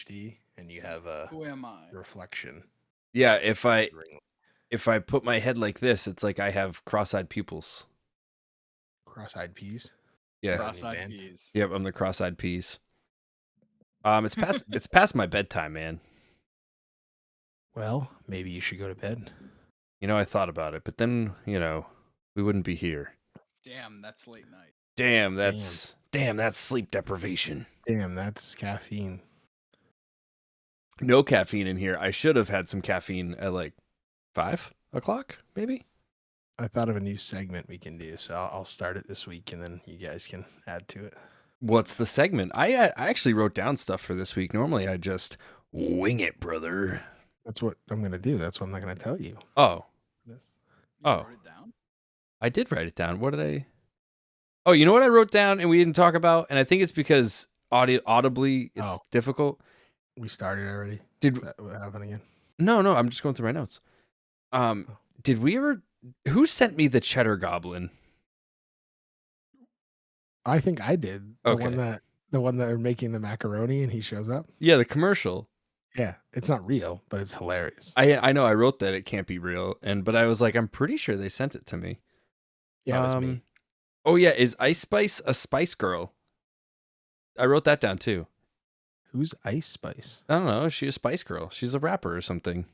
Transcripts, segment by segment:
HD and you have a Who am I? reflection. Yeah, if I put my head like this, it's like I have cross-eyed pupils. Cross-eyed peas. Yeah. Cross-eyed peas. Yep, I'm the cross-eyed peas. It's past my bedtime, man. Well, maybe you should go to bed. You know, I thought about it, but then, we wouldn't be here. Damn, that's late night. Damn, that's sleep deprivation. Damn, that's caffeine. No caffeine in here. I should have had some caffeine at like 5 o'clock, maybe. I thought of a new segment we can do, so I'll start it this week, and then you guys can add to it. What's the segment? I actually wrote down stuff for this week. Normally, I just wing it, brother. That's what I'm going to do. That's what I'm not going to tell you. Oh. You Oh. wrote it down? I did write it down. What did I... Oh, you know what I wrote down and we didn't talk about? And I think it's because audibly it's difficult. We started already? What happened again? No, I'm just going through my notes. Did we ever... Who sent me the cheddar goblin? I think I did. The Okay. one that are making the macaroni and he shows up. Yeah, the commercial. Yeah, it's not real, but it's hilarious. I know I wrote that it can't be real, but I was like, I'm pretty sure they sent it to me. Yeah, it was me. Oh yeah, is Ice Spice a Spice Girl? I wrote that down too. Who's Ice Spice? I don't know. Is she a Spice Girl? She's a rapper or something.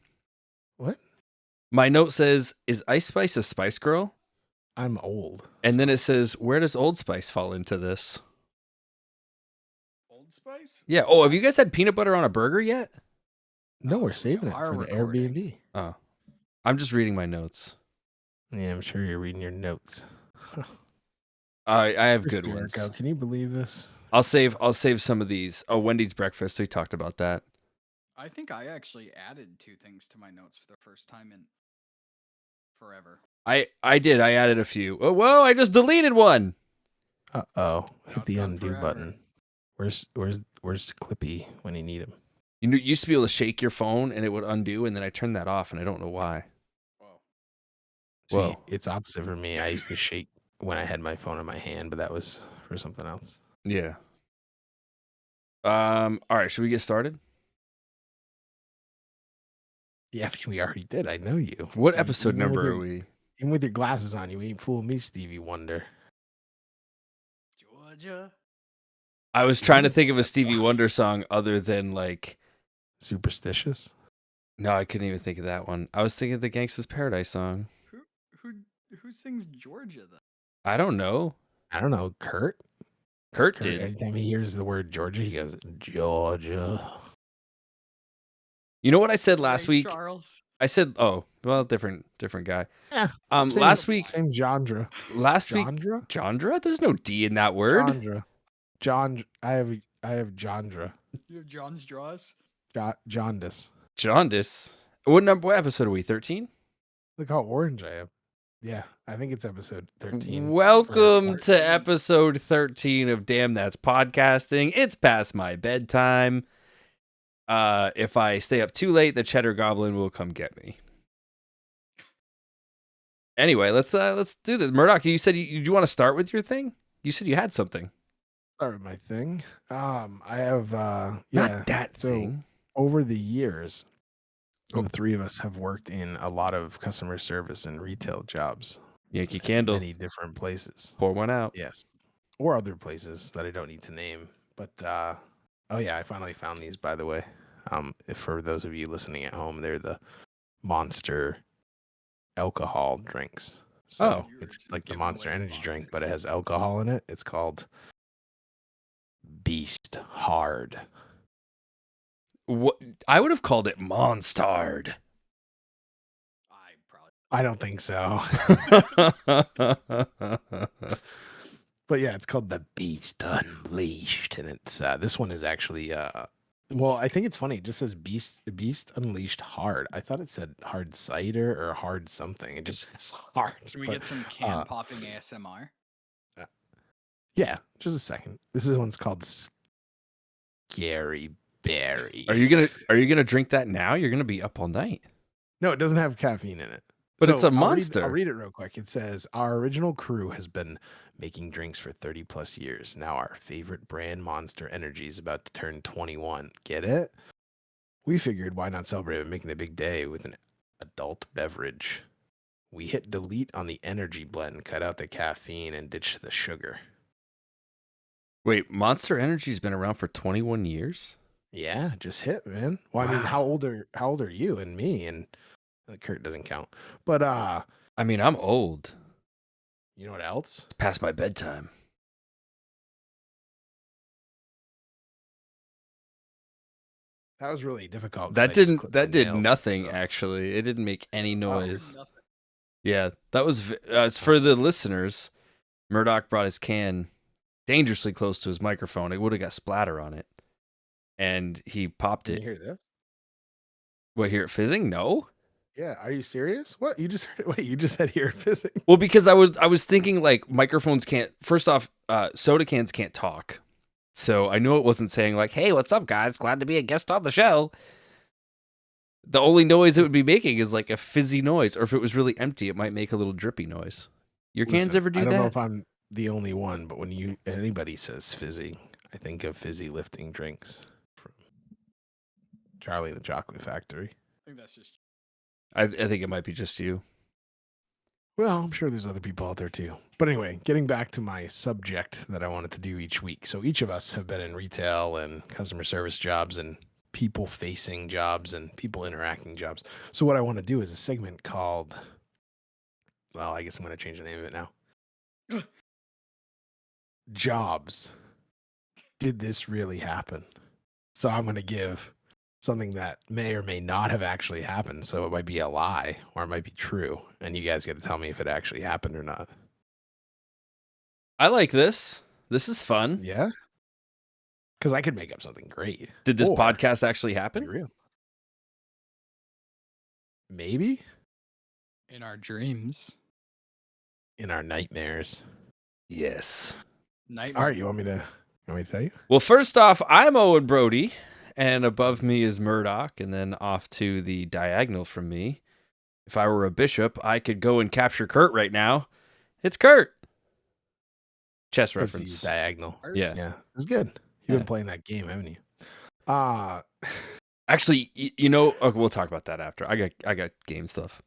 What? My note says, is Ice Spice a Spice Girl? I'm old. And then it says, where does Old Spice fall into this? Old Spice? Yeah. Oh, have you guys had peanut butter on a burger yet? No, we're saving it are for the recording. Airbnb. Oh, I'm just reading my notes. Yeah, I'm sure you're reading your notes. I have Chris good Jericho, ones. can you believe this? I'll save some of these. Oh, Wendy's breakfast. We talked about that. I think I actually added 2 things to my notes for the first time in forever. I did. I added a few. Oh, whoa! I just deleted one. Uh-oh. Now Hit it's the gone undo forever. button. Where's Clippy when you need him? You used to be able to shake your phone and it would undo, and then I turned that off, and I don't know why. Whoa. See, Whoa. it's opposite for me. I used to shake when I had my phone in my hand, but that was for something else. Yeah. All right. Should we get started? Yeah, we already did. I know you. What episode Even with number your- are we? Even with your glasses on, you ain't fooling me, Stevie Wonder. Georgia? I was trying to think of a Stevie Wonder song other than like. Superstitious? No, I couldn't even think of that one. I was thinking of the Gangsta's Paradise song. Who sings Georgia then? I don't know. I don't know. Kurt did. Anytime he hears the word Georgia, he goes, Georgia. You know what I said last Ray week? Charles. I said, oh, well, different guy. Yeah. Last week. Same genre. Last week. Genre? Genre? There's no D in that word. Genre. I have genre. You have John's Draws? Jaundice. Jaundice. What episode are we? 13? Look how orange I am. Yeah, I think it's episode 13. Welcome For- to episode 13 of Damn That's Podcasting. It's past my bedtime. If I stay up too late, the Cheddar Goblin will come get me. Anyway, let's do this. Murdock, you said you want to start with your thing? You said you had something. Start with my thing. I have Not that so thing. over the years, the 3 of us have worked in a lot of customer service and retail jobs. Yankee in Candle. many different places. Pour one out. Yes. Or other places that I don't need to name. But oh yeah, I finally found these, by the way. For those of you listening at home, they're the Monster alcohol drinks. So Oh. it's like the Giving Monster away some energy drink, sponsors. but it has alcohol in it. It's called Beast Hard. What I would have called it Monstard. I probably. I don't think so. But yeah, it's called the Beast Unleashed, and it's this one is actually well, I think it's funny. It just says Beast Unleashed Hard. I thought it said hard cider or hard something. It just says hard. Can we but, get some can popping ASMR? Yeah, just a second. This one's called Scary Berries. Are you gonna drink that now? You're gonna be up all night. No, it doesn't have caffeine in it. But it's a I'll monster. read it real quick. It says, our original crew has been making drinks for 30 plus years. Now our favorite brand, Monster Energy, is about to turn 21. Get it? We figured, why not celebrate by making the big day with an adult beverage? We hit delete on the energy blend, cut out the caffeine, and ditched the sugar. Wait, Monster Energy's been around for 21 years? Yeah, just hit, man. Well, I mean, how Wow. old are you and me? And Kurt doesn't count. But I mean, I'm old. you know what else? It's past my bedtime. That was really difficult. 'Cause That I just clipped my did nails, nothing so- actually. It didn't make any noise. Nothing. Yeah, that was it's for the listeners. Murdock brought his can dangerously close to his microphone. It would have got splatter on it. And he popped Can it. you hear this? What, hear it fizzing? No. Yeah, are you serious? What? You just wait, you just said hear it fizzing. Well, because I was thinking like microphones can't. First off, soda cans can't talk. So I knew it wasn't saying like, "Hey, what's up, guys? Glad to be a guest on the show." The only noise it would be making is like a fizzy noise, or if it was really empty, it might make a little drippy noise. Your cans Listen, ever do I don't know that? if I'm the only one, but when anybody says fizzy, I think of fizzy lifting drinks from Charlie and the Chocolate Factory. I think that's just. I think it might be just you. Well, I'm sure there's other people out there too. But anyway, getting back to my subject that I wanted to do each week. So each of us have been in retail and customer service jobs and people facing jobs and people interacting jobs. So what I want to do is a segment called, well, I guess I'm going to change the name of it now. Jobs. Did this really happen? So I'm going to give something that may or may not have actually happened. So it might be a lie or it might be true. And you guys get to tell me if it actually happened or not. I like this. This is fun. Yeah. Because I could make up something great. Did this Or podcast actually be happen? real. Maybe In our dreams. in our nightmares. Yes. Nightmare. All right, you want me to tell you? Well, first off, I'm Owen Brody, and above me is Murdock, and then off to the diagonal from me. If I were a bishop, I could go and capture Kurt right now. It's Kurt. Chess That's the reference. diagonal. Yeah. Yeah, it's good. You've Yeah. been playing that game, haven't you? Actually, you know, okay, we'll talk about that after. I got game stuff.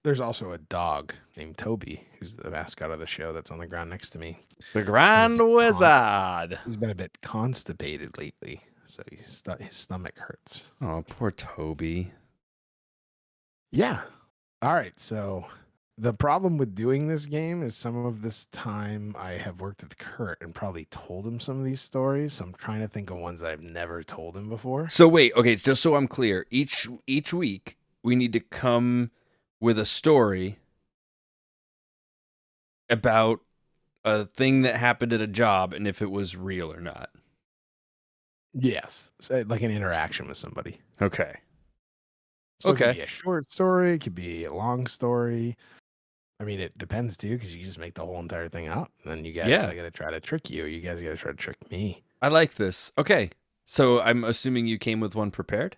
There's also a dog named Toby, who's the mascot of the show that's on the ground next to me. The Grand Wizard. He's been a bit constipated lately, so his stomach hurts. Oh, poor Toby. Yeah. All right. So the problem with doing this game is some of this time I have worked with Kurt and probably told him some of these stories. So I'm trying to think of ones that I've never told him before. So wait, okay, just so I'm clear, each week we need to come with a story about a thing that happened at a job and if it was real or not. Yes. So, like an interaction with somebody. Okay. So It Okay. could be a short story. It could be a long story. I mean, it depends too, because you just make the whole entire thing up. And then you guys Yeah. got to try to trick you. Or you guys got to try to trick me. I like this. Okay. So I'm assuming you came with one prepared?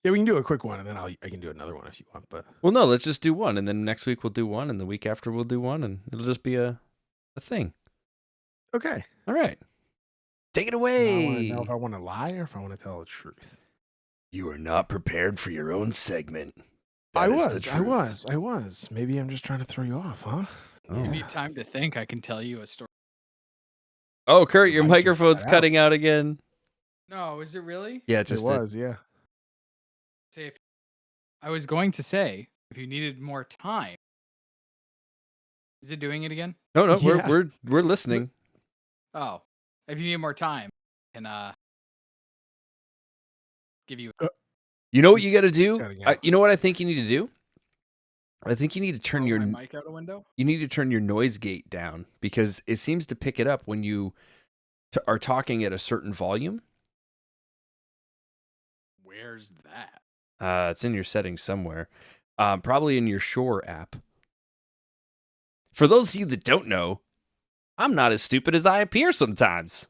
Yeah, we can do a quick one, and then I can do another one if you want. But Well, no, let's just do one, and then next week we'll do one, and the week after we'll do one, and it'll just be a thing. okay. All right. Take it Now I want away. to know if I want to lie or if I want to tell the truth. You are not prepared for your own segment. I That is the was. truth. Maybe I'm just trying to throw you off, huh? Oh. You Yeah. need time to think. I can tell you a story. Oh, Kurt, your Might just microphone's cut out. cutting out again. No, is it really? Yeah, It just was, yeah. Say if, I was going to say if you needed more time. Is it doing it again? No, Yeah. we're listening. Oh, if you need more time, I can give you. You know what you It's got to do? cutting out. You know what I think you need to do? I think you need to turn blow your my mic out a window. noise gate down because it seems to pick it up when you are talking at a certain volume. Where's that? It's in your settings somewhere. Probably in your Shore app. For those of you that don't know, I'm not as stupid as I appear sometimes.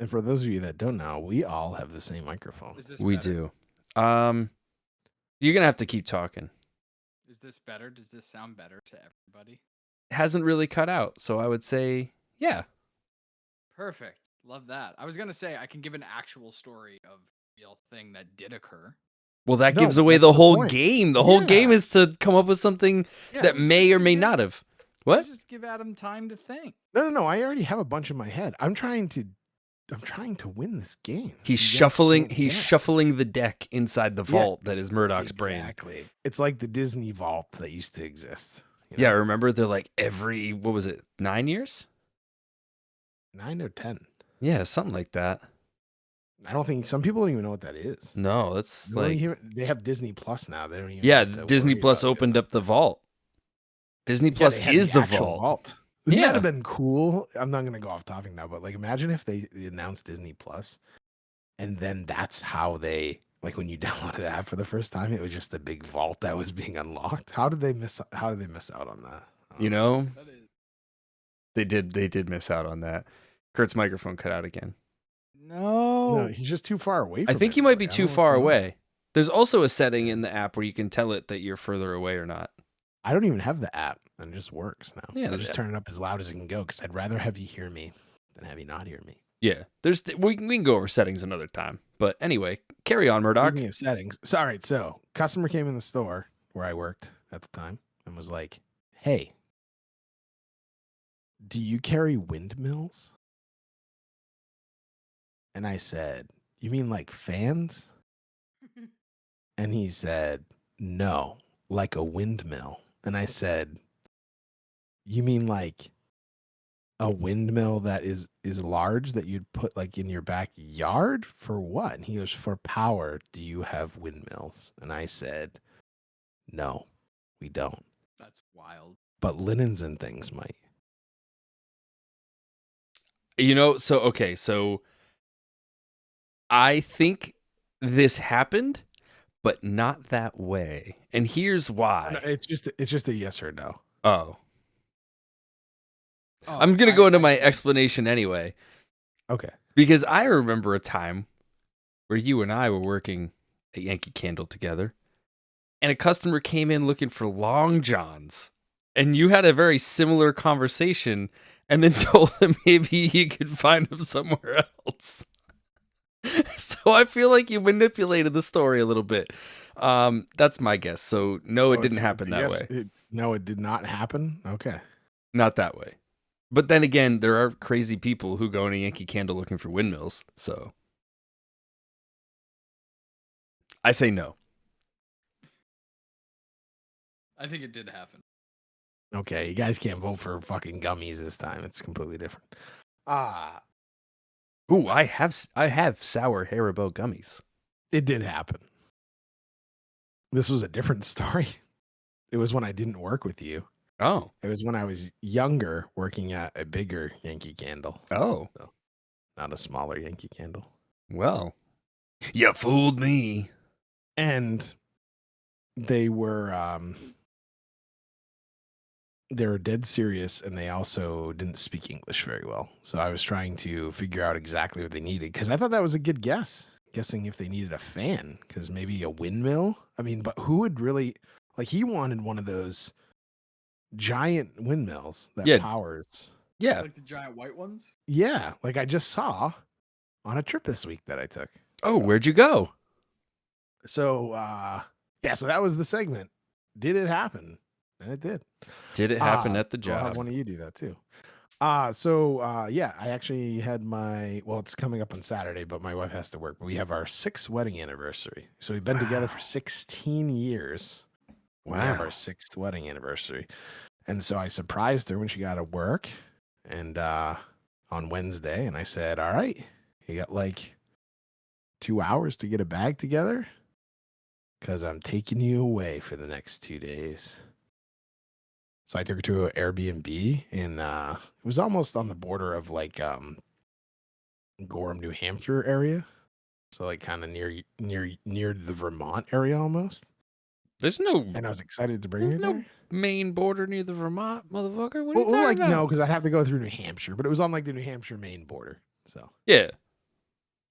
And for those of you that don't know, we all have the same microphone. Is this We better? do. You're gonna have to keep talking. Is this better? Does this sound better to everybody? Hasn't really cut out, so I would say, yeah. Perfect. Love that. I was gonna say I can give an actual story of a real thing that did occur. Well, that No, gives but away that's the the whole point. game. The whole game Yeah. is to come up with something Yeah. that may or may not have. What? Just give Adam time to think. No. I already have a bunch in my head. I'm trying to win this game. He's so you guys shuffling. can't He's guess. shuffling the deck inside the vault that is Murdock's brain. Exactly. It's like the Disney vault that used to exist. Yeah, remember they're like every, what was it, 9 years? 9 or 10. Yeah, something like that. I don't think some people don't even know what that is. No, that's They don't like, even- they have Disney Plus now. They don't even. yeah, have to Disney worry Plus about opened it. up the vault. Disney Yeah, Plus they had is the actual vault. Wouldn't Yeah. that have been cool? I'm not going to go off topic now, but like, imagine if they announced Disney Plus, and then that's how they, like, when you downloaded the app for the first time, it was just the big vault that was being unlocked. How did they miss out on that? I don't You know, That is they did miss out on that. Kurt's microphone cut out again. No, he's just too far away. I From think it. you It's might like, be I don't too know what's far going on. away. There's also a setting in the app where you can tell it that you're further away or not. I don't even have the app, and it just works now. Yeah, I the just app. turn it up as loud as it can go because I'd rather have you hear me than have you not hear me. Yeah, we can go over settings another time. But anyway, carry on, Murdock. Speaking of settings, so, all right. So, customer came in the store where I worked at the time and was like, "Hey, do you carry windmills?" And I said, "You mean like fans?" And he said, "No, like a windmill." And I said, "You mean like a windmill that is large that you'd put like in your backyard for what?" And he goes, "For power. Do you have windmills?" And I said, "No, we don't. That's wild. But linens and things might." You know, so I think this happened, but not that way. And here's No, why. it's just a yes or no. Oh. Oh, I'm going to go into my think- explanation anyway. Okay. Because I remember a time where you and I were working at Yankee Candle together, and a customer came in looking for Long Johns, and you had a very similar conversation, and then told him maybe he could find them somewhere else. So I feel like you manipulated the story a little bit. That's my guess. So no, So it didn't it's happen a that yes- way. No, it did not happen. Okay. Not that way. But then again, there are crazy people who go into Yankee Candle looking for windmills. So I say no. I think it did happen. Okay, you guys can't vote for fucking gummies this time. It's completely different. Ooh, I have sour Haribo gummies. It did happen. This was a different story. It was when I didn't work with you. Oh. It was when I was younger, working at a bigger Yankee Candle, Oh. not a smaller Yankee Candle. Well, you fooled me. And they were dead serious, and they also didn't speak English very well. So I was trying to figure out exactly what they needed, because I thought that was a good guess, guessing if they needed a fan, because maybe a windmill. I mean, but who would really, like, he wanted one of those giant windmills that Yeah. powers. Yeah. Like the giant white ones? Yeah, like I just saw on a trip this week that I took. Oh, where'd you go? So yeah, so that was the segment. Did it happen? And it did. Did it happen at the I'll have job? one of you do that too. Yeah, I actually had it's coming up on Saturday, but my wife has to work. But we have our 6th wedding anniversary. So we've been together for 16 years. We have Wow. our 6th wedding anniversary. And so I surprised her when she got to work and on Wednesday, and I said, "All right, you got like 2 hours to get a bag together, because I'm taking you away for the next 2 days." So I took her to an Airbnb, and it was almost on the border of like Gorham, New Hampshire area. So like kind of near the Vermont area almost. There's no And I was excited to bring her There's no there. Maine border near the Vermont, motherfucker. What are you Well, talking like about? no, because I'd have to go through New Hampshire, but it was on like the New Hampshire Maine border. So Yeah.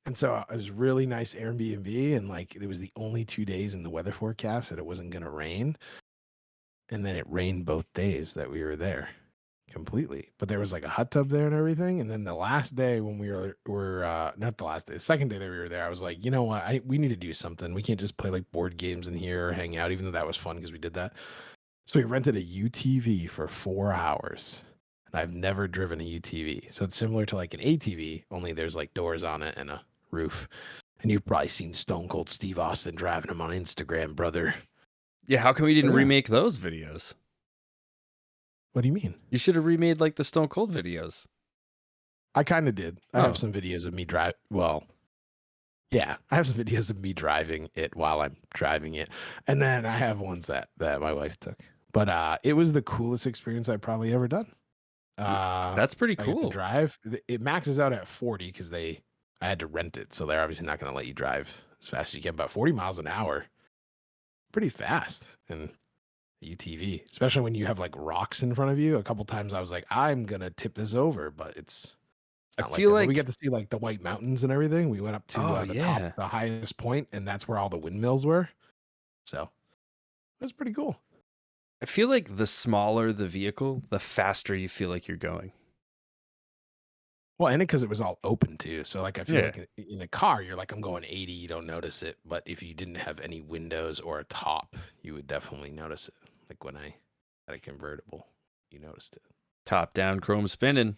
and so it was really nice Airbnb, and like it was the only 2 days in the weather forecast that it wasn't gonna rain. and then it rained both days that we were there completely. But there was like a hot tub there and everything. And then the last day when we were not the last day, the second day that we were there, I was like, you know what? We need to do something. We can't just play like board games in here or hang out, even though that was fun because we did that. So we rented a UTV for 4 hours. And I've never driven a UTV. So it's similar to like an ATV, only there's like doors on it and a roof. And you've probably seen Stone Cold Steve Austin driving them on Instagram, brother. Yeah, how come we didn't yeah. remake those videos? What do you mean? You should have remade like the Stone Cold videos. I kind of did. I Oh. have some videos of me drive. Well, yeah, I have some videos of me driving it while I'm driving it. And then I have ones that my wife took. But it was the coolest experience I've probably ever done. That's pretty I get to cool. drive. It maxes out at 40 because I had to rent it. So they're obviously not going to let you drive as fast as you can. About 40 miles an hour. Pretty fast in UTV, especially when you have like rocks in front of you. A couple times I was like, I'm going to tip this over, but it's I not feel that. like But we get to see like the White Mountains and everything. We went up to Oh, the yeah. top, the highest point, and that's where all the windmills were. So it was pretty cool. I feel like the smaller the vehicle, the faster you feel like you're going. Well, and because it was all open too. So like I feel Yeah. like in a car, you're like, I'm going 80, you don't notice it. But if you didn't have any windows or a top, you would definitely notice it. Like when I had a convertible, you noticed it. Top down, chrome spinning.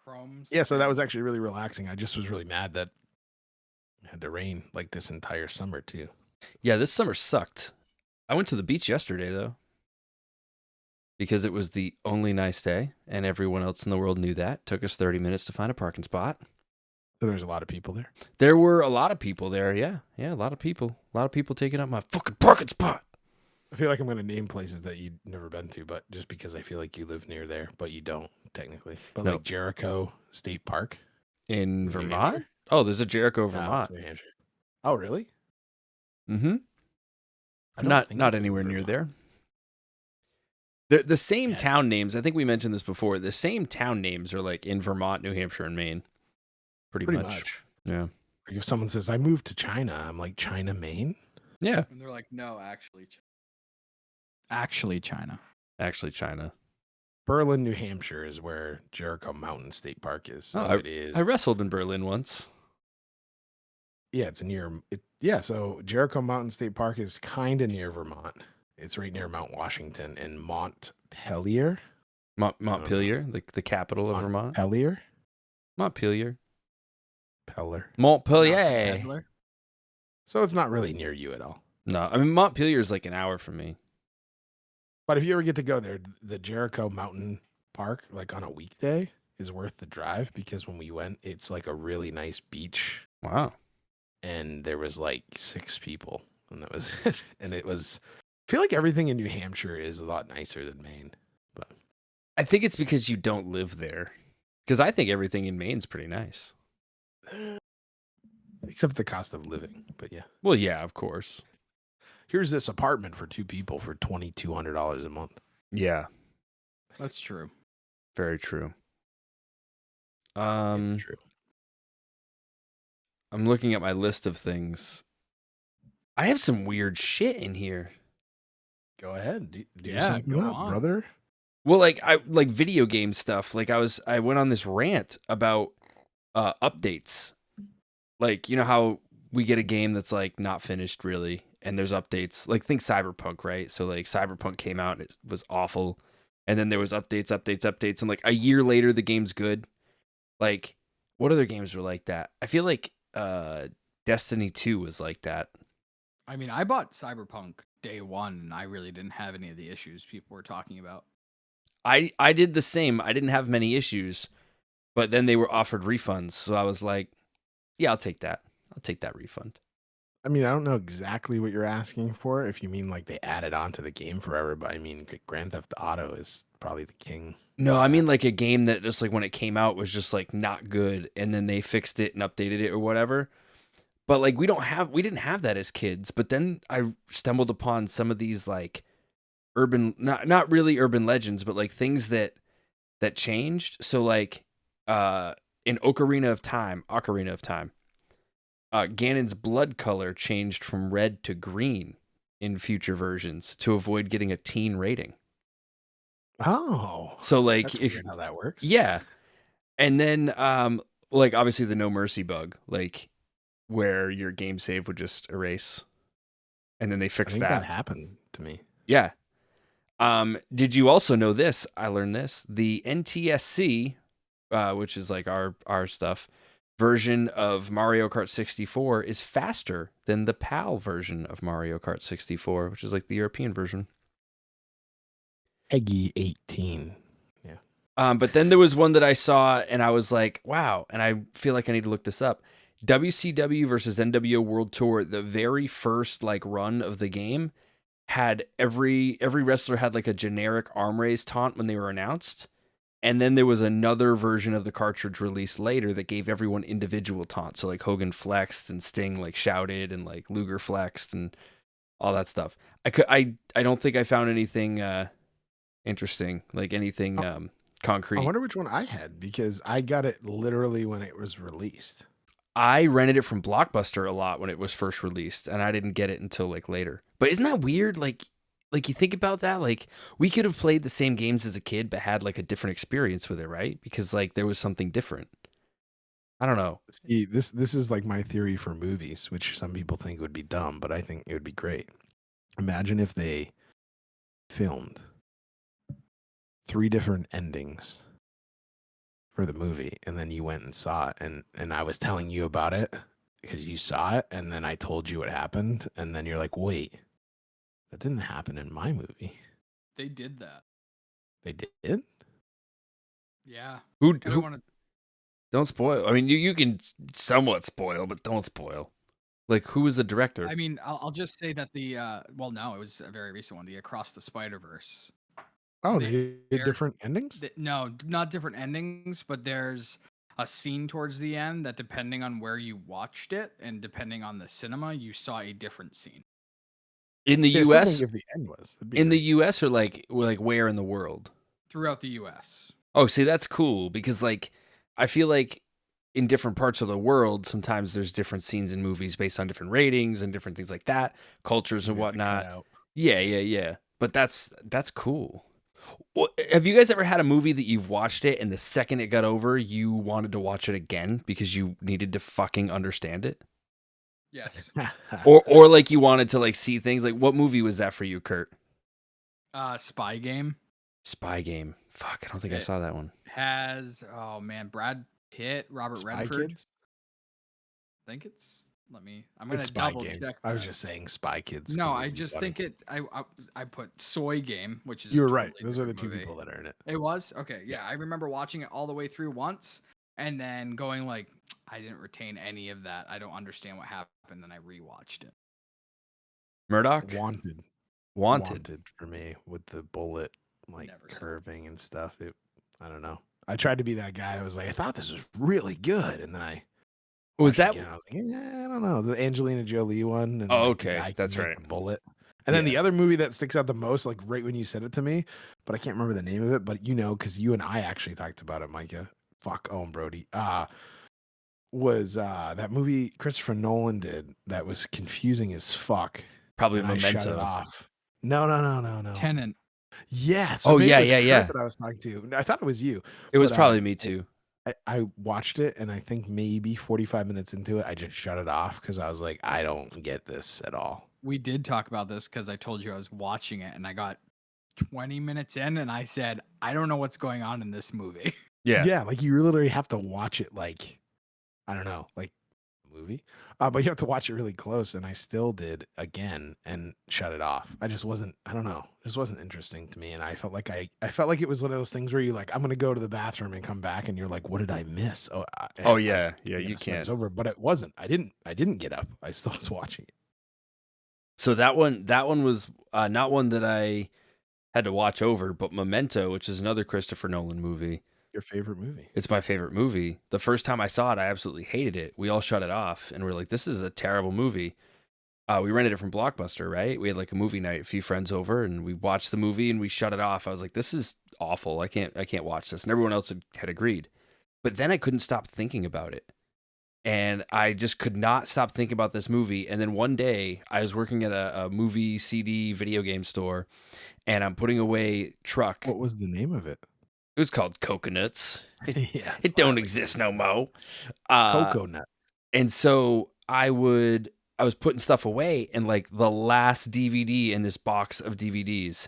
Chromes. Yeah, so that was actually really relaxing. I just was really mad that it had to rain like this entire summer too. Yeah, this summer sucked. I went to the beach yesterday though, because it was the only nice day, and everyone else in the world knew that. Took us 30 minutes to find a parking spot. So there's a lot of people there. There were a lot of people there. Yeah, a lot of people. A lot of people taking up my fucking parking spot. I feel like I'm going to name places that you've never been to, but just because I feel like you live near there, but you don't technically. But No. like Jericho State Park In New Vermont? Hampshire? Oh, there's a Jericho, No, Vermont. it's New Hampshire. Oh, really? Mm-hmm. I don't Not think not it was in anywhere near Vermont. there. The same Yeah. town names, I think we mentioned this before, the same town names are like in Vermont, New Hampshire, and Maine. Pretty much. Yeah. Like if someone says, I moved to China, I'm like, China, Maine? Yeah. And they're like, no, actually China. Actually, China. Berlin, New Hampshire is where Jericho Mountain State Park is. So Oh, it is. I wrestled in Berlin once. Yeah, it's near. So Jericho Mountain State Park is kind of near Vermont. It's right near Mount Washington and Montpelier. Montpelier, the capital of Vermont. Montpelier? Montpelier. Peller. Montpelier. Peddler. So it's not really near you at all. No, I mean, Montpelier is like an hour from me. But if you ever get to go there, the Jericho Mountain Park, like on a weekday, is worth the drive because when we went, it's like a really nice beach. Wow. And there was like 6 people. And that was it. And it was, I feel like everything in New Hampshire is a lot nicer than Maine. But I think it's because you don't live there. Because I think everything in Maine's pretty nice. except the cost of living. But yeah. Well, yeah, of course. Here's this apartment for 2 people for $2,200 a month. Yeah, That's true. very true. It's true. I'm looking at my list of things. I have some weird shit in here. Go ahead. Do Yeah, something go up, on. brother. Well, like video game stuff. Like I went on this rant about updates. Like, you know how we get a game that's like not finished really, and there's updates. Like think Cyberpunk, right? So like Cyberpunk came out and it was awful, and then there was updates, and like a year later the game's good. Like what other games were like that? I feel like Destiny 2 was like that. I mean, I bought Cyberpunk day one, and I really didn't have any of the issues people were talking about. I did the same. I didn't have many issues, but then they were offered refunds, so I was like, yeah, I'll take that. I'll take that refund. I mean, I don't know exactly what you're asking for. If you mean like they added on to the game forever, but I mean, Grand Theft Auto is probably the king. No, I mean like a game that just like when it came out was just like not good, and then they fixed it and updated it or whatever. But like we didn't have that as kids. But then I stumbled upon some of these like not really urban legends, but like things that changed. So like in Ocarina of Time, Ganon's blood color changed from red to green in future versions to avoid getting a teen rating. Oh, So like that's if weird how that works. yeah, and then like obviously the no mercy bug, like where your game save would just erase, and then they I fixed think that. that happened to me. Yeah. Did you also know this? I learned this. The NTSC, which is like our stuff, version of Mario Kart 64 is faster than the PAL version of Mario Kart 64, which is like the European version. Peggy 18. Yeah. But then there was one that I saw and I was like, wow. And I feel like I need to look this up. WCW versus NWO World Tour, the very first like run of the game had every wrestler had like a generic arm raise taunt when they were announced. And then there was another version of the cartridge released later that gave everyone individual taunts. So like Hogan flexed and Sting like shouted and like Luger flexed and all that stuff. I don't think I found anything interesting, like anything concrete. I wonder which one I had because I got it literally when it was released. I rented it from Blockbuster a lot when it was first released, and I didn't get it until like later. But isn't that weird? Like you think about that, like we could have played the same games as a kid, but had like a different experience with it, right? Because like there was something different. I don't know. See, this is like my theory for movies, which some people think would be dumb, but I think it would be great. Imagine if they filmed 3 different endings for the movie, and then you went and saw it, and I was telling you about it because you saw it, and then I told you what happened, and then you're like, wait, that didn't happen in my movie. They did that. They did? Yeah. Who I don't want to. don't spoil. I mean, you can somewhat spoil, but don't spoil. Like, who was the director? I mean, I'll just say that the well, no, it was a very recent one, the Across the Spider-Verse. Oh, They- they did they're- different endings? No, not different endings, but there's a scene towards the end that depending on where you watched it and depending on the cinema, you saw a different scene. In the Yeah, something U.S. if the end was. That'd be In the great. U.S. or like where in the world? Throughout the US. Oh, see, that's cool because like I feel like in different parts of the world, sometimes there's different scenes in movies based on different ratings and different things like that, cultures and They have to cut whatnot. out. Yeah. But that's cool. Well, have you guys ever had a movie that you've watched it and the second it got over, you wanted to watch it again because you needed to fucking understand it? Yes. Or like you wanted to like see things? Like what movie was that for you, Kurt? Spy Game Spy Game. Fuck, I don't think I It- saw that one. has Brad Pitt, Robert Spy Redford. Kids? I think I'm gonna It's Spy double Game. check. I was that. just saying Spy Kids. No, 'cause I it'd be just funny. think I put Soy Game, which is You a were right. totally Those are the different 2 movie. people that are in it. It was? Okay, yeah. I remember watching it all the way through once and then going like, I didn't retain any of that. I don't understand what happened. Then I rewatched it. Murdock? Wanted. Wanted. for me with the bullet like Never saw it. curving and stuff. I don't know. I tried to be that guy that was like, I thought this was really good, and then I Was watched it that again, I was like, yeah, I don't know, the Angelina Jolie one. And Oh, like, the okay, guy can that's make right. the bullet. And then Yeah. the other movie that sticks out the most, like right when you said it to me, but I can't remember the name of it. But because you and I actually talked about it, Micah. Fuck Owen Brody. Was that movie Christopher Nolan did that was confusing as fuck? Probably And I shut it Memento. off. No. Tenant. Yes. Oh, maybe yeah, it was yeah, Kurt yeah. That I was talking to. I thought it was you. It was But, probably me too. I watched it, and I think maybe 45 minutes into it, I just shut it off because I was like, I don't get this at all. We did talk about this because I told you I was watching it and I got 20 minutes in and I said, I don't know what's going on in this movie. Yeah. Like you literally have to watch it like, I don't know, like a movie. But you have to watch it really close, and I still did again and shut it off. I don't know. It just wasn't interesting to me, and I felt like I felt like it was one of those things where you like, I'm gonna go to the bathroom and come back, and you're like, what did I miss? Oh yeah. Yeah, you you It's can't. over, but it wasn't. I didn't get up. I still was watching it. So that one was not one that I had to watch over, but Memento, which is another Christopher Nolan movie. Your favorite movie? It's my favorite movie. The first time I saw it, I absolutely hated it. We all shut it off and we're like, this is a terrible movie. We rented it from Blockbuster, right? We had like a movie night, a few friends over, and we watched the movie and we shut it off. I was like, this is awful. I can't watch this. And everyone else had agreed. But then I couldn't stop thinking about it. And I just could not stop thinking about this movie. And then one day I was working at a movie CD video game store, and I'm putting away Truck. What was the name of it? It was called Coconuts. Yeah, that's It why I don't like exist this. no more. Cocoa Nut. And so I was putting stuff away, and like the last DVD in this box of DVDs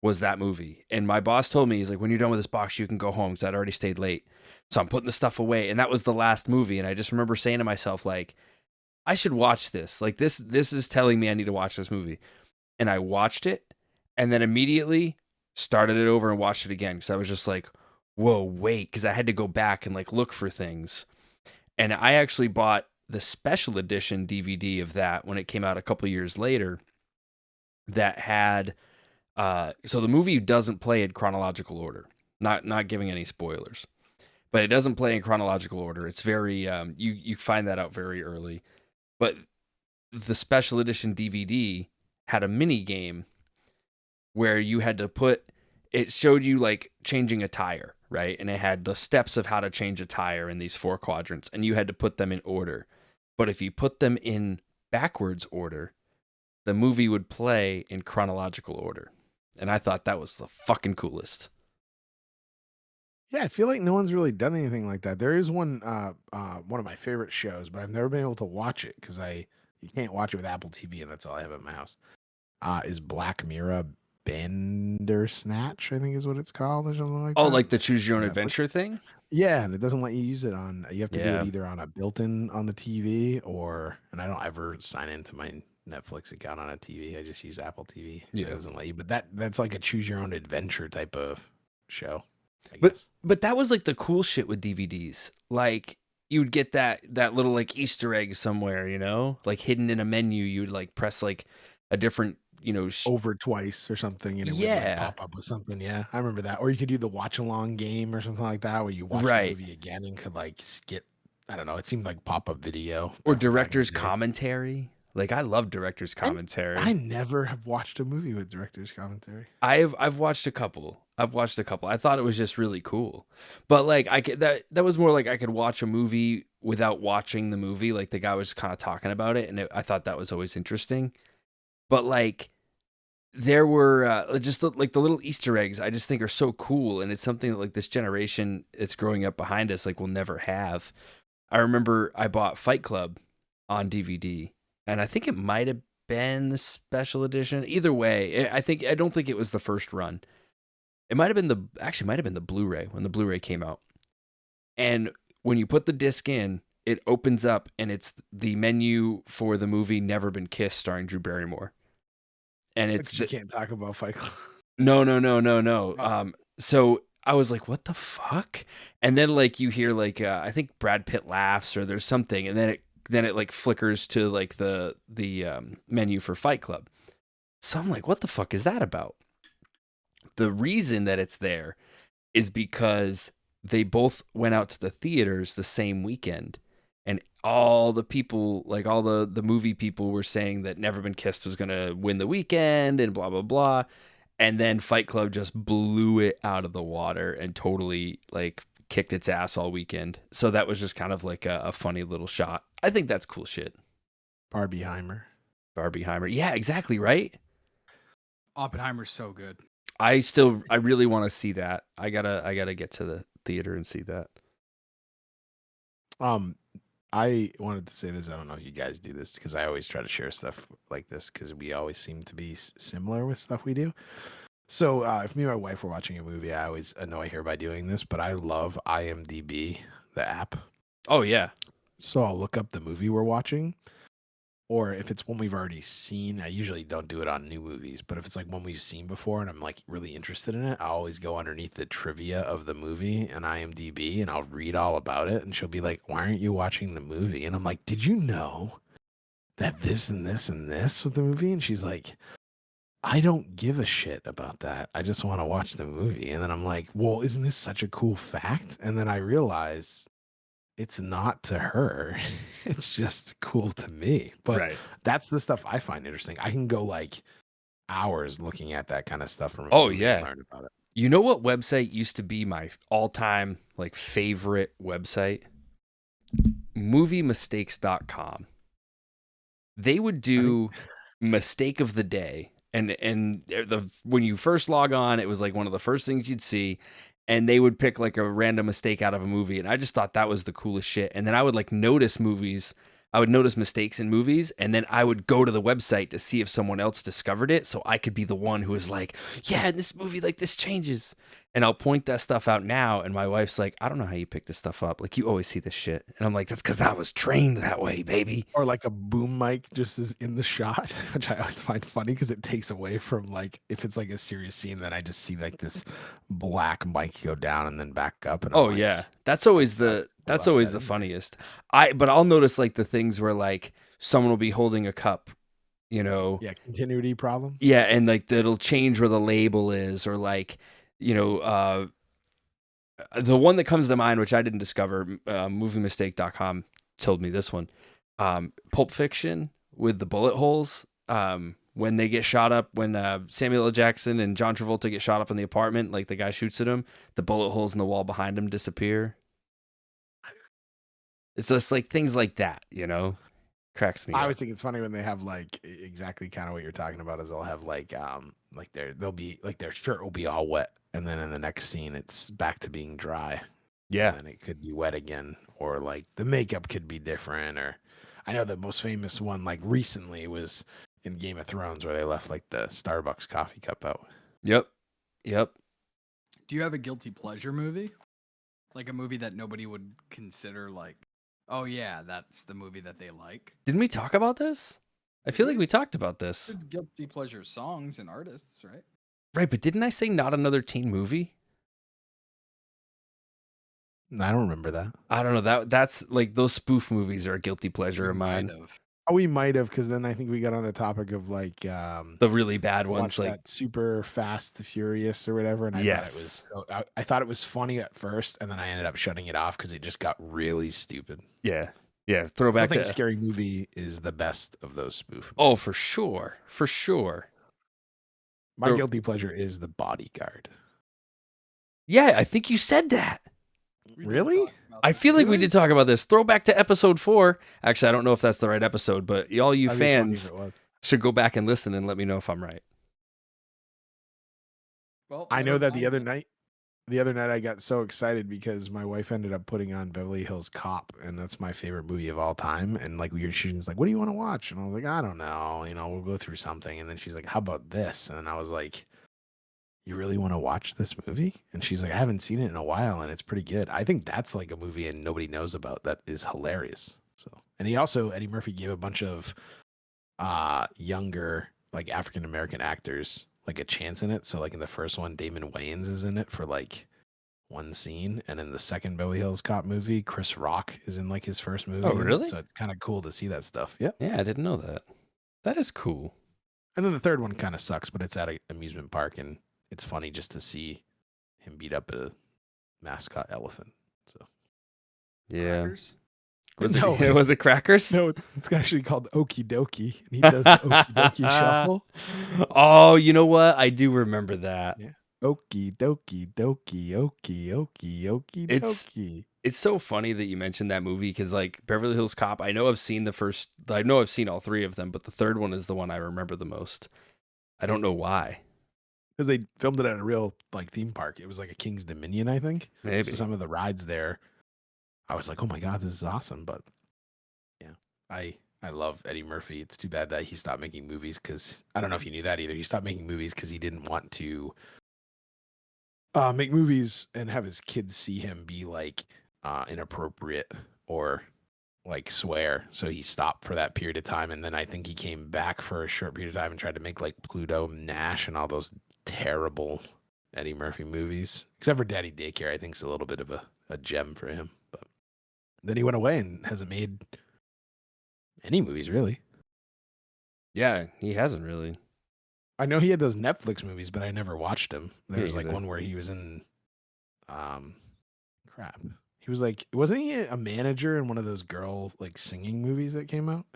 was that movie. And my boss told me, he's like, when you're done with this box, you can go home, because I'd already stayed late. So I'm putting the stuff away, and that was the last movie. And I just remember saying to myself, like, I should watch this. Like, this is telling me I need to watch this movie. And I watched it, and then immediately started it over and watched it again, because I was just like, whoa, wait, because I had to go back and like look for things. And I actually bought the special edition DVD of that when it came out a couple years later, that had so the movie doesn't play in chronological order. Not giving any spoilers, but it doesn't play in chronological order. It's very you find that out very early. But the special edition DVD had a mini game where you had to it showed you like changing a tire, right? And it had the steps of how to change a tire in these 4 quadrants, and you had to put them in order. But if you put them in backwards order, the movie would play in chronological order. And I thought that was the fucking coolest. Yeah, I feel like no one's really done anything like that. There is one of my favorite shows, but I've never been able to watch it because you can't watch it with Apple TV, and that's all I have at my house. Is Black Mirror Bandersnatch, I think is what it's called, or something like that. Oh, like the choose your own Netflix. adventure thing? Yeah, and it doesn't let you use it on. You have to do Yeah. it either on a built-in on the TV and I don't ever sign into my Netflix account on a TV. I just use Apple TV. Yeah. It doesn't let you, but that's like a choose your own adventure type of show, I But guess. but that was like the cool shit with DVDs. Like you would get that little like Easter egg somewhere, you know, like hidden in a menu. You would like press like a different, you know, Over twice or something, and it would Yeah. like pop up with something. Yeah, I remember that. Or you could do the watch along game or something like that, where you watch Right. the movie again and could like skip. I don't know. It seemed like pop up video or back in the director's day. commentary. Like I love director's commentary. I never have watched a movie with director's commentary. I've watched a couple. I thought it was just really cool. But like that was more like I could watch a movie without watching the movie. Like the guy was kind of talking about it, and I thought that was always interesting. But like there were just like the little Easter eggs I just think are so cool, and it's something that like this generation that's growing up behind us like will never have. I remember I bought Fight Club on DVD, and I think it might have been the special edition. Either way, I don't think it was the first run. It might have been the Blu-ray when the Blu-ray came out. And when you put the disc in, it opens up and it's the menu for the movie Never Been Kissed starring Drew Barrymore. And it's You can't talk about Fight Club. No. Oh. So I was like, what the fuck? And then like you hear like I think Brad Pitt laughs or there's something, and then it like flickers to like the menu for Fight Club. So I'm like, what the fuck is that about? The reason that it's there is because they both went out to the theaters the same weekend, and all the people, like all the movie people, were saying that Never Been Kissed was going to win the weekend and blah, blah, blah. And then Fight Club just blew it out of the water and totally like kicked its ass all weekend. So that was just kind of like a funny little shot. I think that's cool shit. Barbieheimer. Yeah, exactly. Right. Oppenheimer's so good. I really want to see that. I gotta get to the theater and see that. I wanted to say this. I don't know if you guys do this because I always try to share stuff like this because we always seem to be similar with stuff we do. So if me and my wife were watching a movie, I always annoy her by doing this, but I love IMDb, the app. Oh yeah. So I'll look up the movie we're watching, or if it's one we've already seen, I usually don't do it on new movies, but if it's like one we've seen before and I'm like really interested in it, I always go underneath the trivia of the movie and IMDb and I'll read all about it. And she'll be like, why aren't you watching the movie? And I'm like, did you know that this and this and this with the movie? And she's like, I don't give a shit about that. I just want to watch the movie. And then I'm like, well, isn't this such a cool fact? And then I realize it's not to her. It's just cool to me. But Right. that's the stuff I find interesting. I can go like hours looking at that kind of stuff from a Oh, movie yeah. and learn about it. You know what website used to be my all-time like favorite website? moviemistakes.com. They would do mistake of the day. And when you first log on, it was like one of the first things you'd see. And they would pick like a random mistake out of a movie. And I just thought that was the coolest shit. And then I would like notice movies. I would notice mistakes in movies, and then I would go to the website to see if someone else discovered it, so I could be the one who was like, yeah, in this movie, like, this changes. And I'll point that stuff out now, and my wife's like, I don't know how you pick this stuff up. Like, you always see this shit. And I'm like, that's because I was trained that way, baby. Or like a boom mic just is in the shot, which I always find funny because it takes away from, like, if it's like a serious scene, then I just see like this black mic go down and then back up. And I'm like, yeah. That's always the funniest. But I'll notice like the things where like someone will be holding a cup, you know. Yeah, continuity problem. Yeah, and like it'll change where the label is, or like, you know, the one that comes to mind, which I didn't discover, moviemistake.com told me this one. Pulp Fiction with the bullet holes. When they get shot up, when Samuel L. Jackson and John Travolta get shot up in the apartment, like the guy shoots at him, the bullet holes in the wall behind him disappear. It's just like things like that, you know, cracks me up. I always think it's funny when they have like exactly kind of what you're talking about is they'll have like they'll be like their shirt will be all wet, and then in the next scene it's back to being dry. Yeah. And it could be wet again, or like the makeup could be different. Or I know the most famous one like recently was in Game of Thrones where they left like the Starbucks coffee cup out. Yep. Do you have a guilty pleasure movie? Like a movie that nobody would consider like, oh yeah, that's the movie that they like. Didn't we talk about this? I feel like we talked about this. Guilty pleasure songs and artists, right? Right, but didn't I say not another teen movie? I don't remember that. I don't know. That's like those spoof movies are a guilty pleasure of mine. Oh, we might have, because then I think we got on the topic of like the really bad ones, like that Super Fast Furious or whatever. And I thought it was funny at first, and then I ended up shutting it off because it just got really stupid. Yeah. Throwback to Scary Movie is the best of those spoof movies. Oh, for sure. My guilty pleasure is The Bodyguard. Yeah, I think you said that. Really? I feel like we did talk about this. Throwback to episode 4. Actually, I don't know if that's the right episode, but all you fans should go back and listen and let me know if I'm right. Well, I know that the other night I got so excited because my wife ended up putting on Beverly Hills Cop, and that's my favorite movie of all time. And like she was like, "What do you want to watch?" And I was like, "I don't know. You know, we'll go through something." And then she's like, "How about this?" And I was like, "You really want to watch this movie?" And she's like, "I haven't seen it in a while, and it's pretty good." I think that's like a movie and nobody knows about that is hilarious. So, and Eddie Murphy gave a bunch of younger like African American actors like a chance in it. So like in the first one, Damon Wayans is in it for like one scene, and in the second Beverly Hills Cop movie, Chris Rock is in like his first movie. Oh, really? So it's kind of cool to see that stuff. Yep. Yeah, I didn't know that. That is cool. And then the third one kind of sucks, but it's at an amusement park, and it's funny just to see him beat up a mascot elephant. So, yeah. Crackers? Was it Crackers? No, it's actually called Okie Dokie, and he does the Okie Dokie shuffle. Oh, you know what? I do remember that. Yeah. Okie Dokie Dokie Okie Okie Okie Dokie. It's so funny that you mentioned that movie because, like, Beverly Hills Cop, I know I've seen all 3 of them, but the third one is the one I remember the most. I don't know why. Because they filmed it at a real like theme park. It was like a King's Dominion, I think. Maybe. So some of the rides there, I was like, "Oh my god, this is awesome!" But yeah, I love Eddie Murphy. It's too bad that he stopped making movies because I don't know if you knew that either. He stopped making movies because he didn't want to make movies and have his kids see him be like inappropriate or like swear. So he stopped for that period of time, and then I think he came back for a short period of time and tried to make like Pluto Nash and all those terrible Eddie Murphy movies, except for Daddy Daycare. I think it's a little bit of a gem for him, but then he went away and hasn't made any movies really. Yeah, he hasn't really. I know he had those Netflix movies, but I never watched them. There Me was like either. one where he was in he was like, wasn't he a manager in one of those girl like singing movies that came out?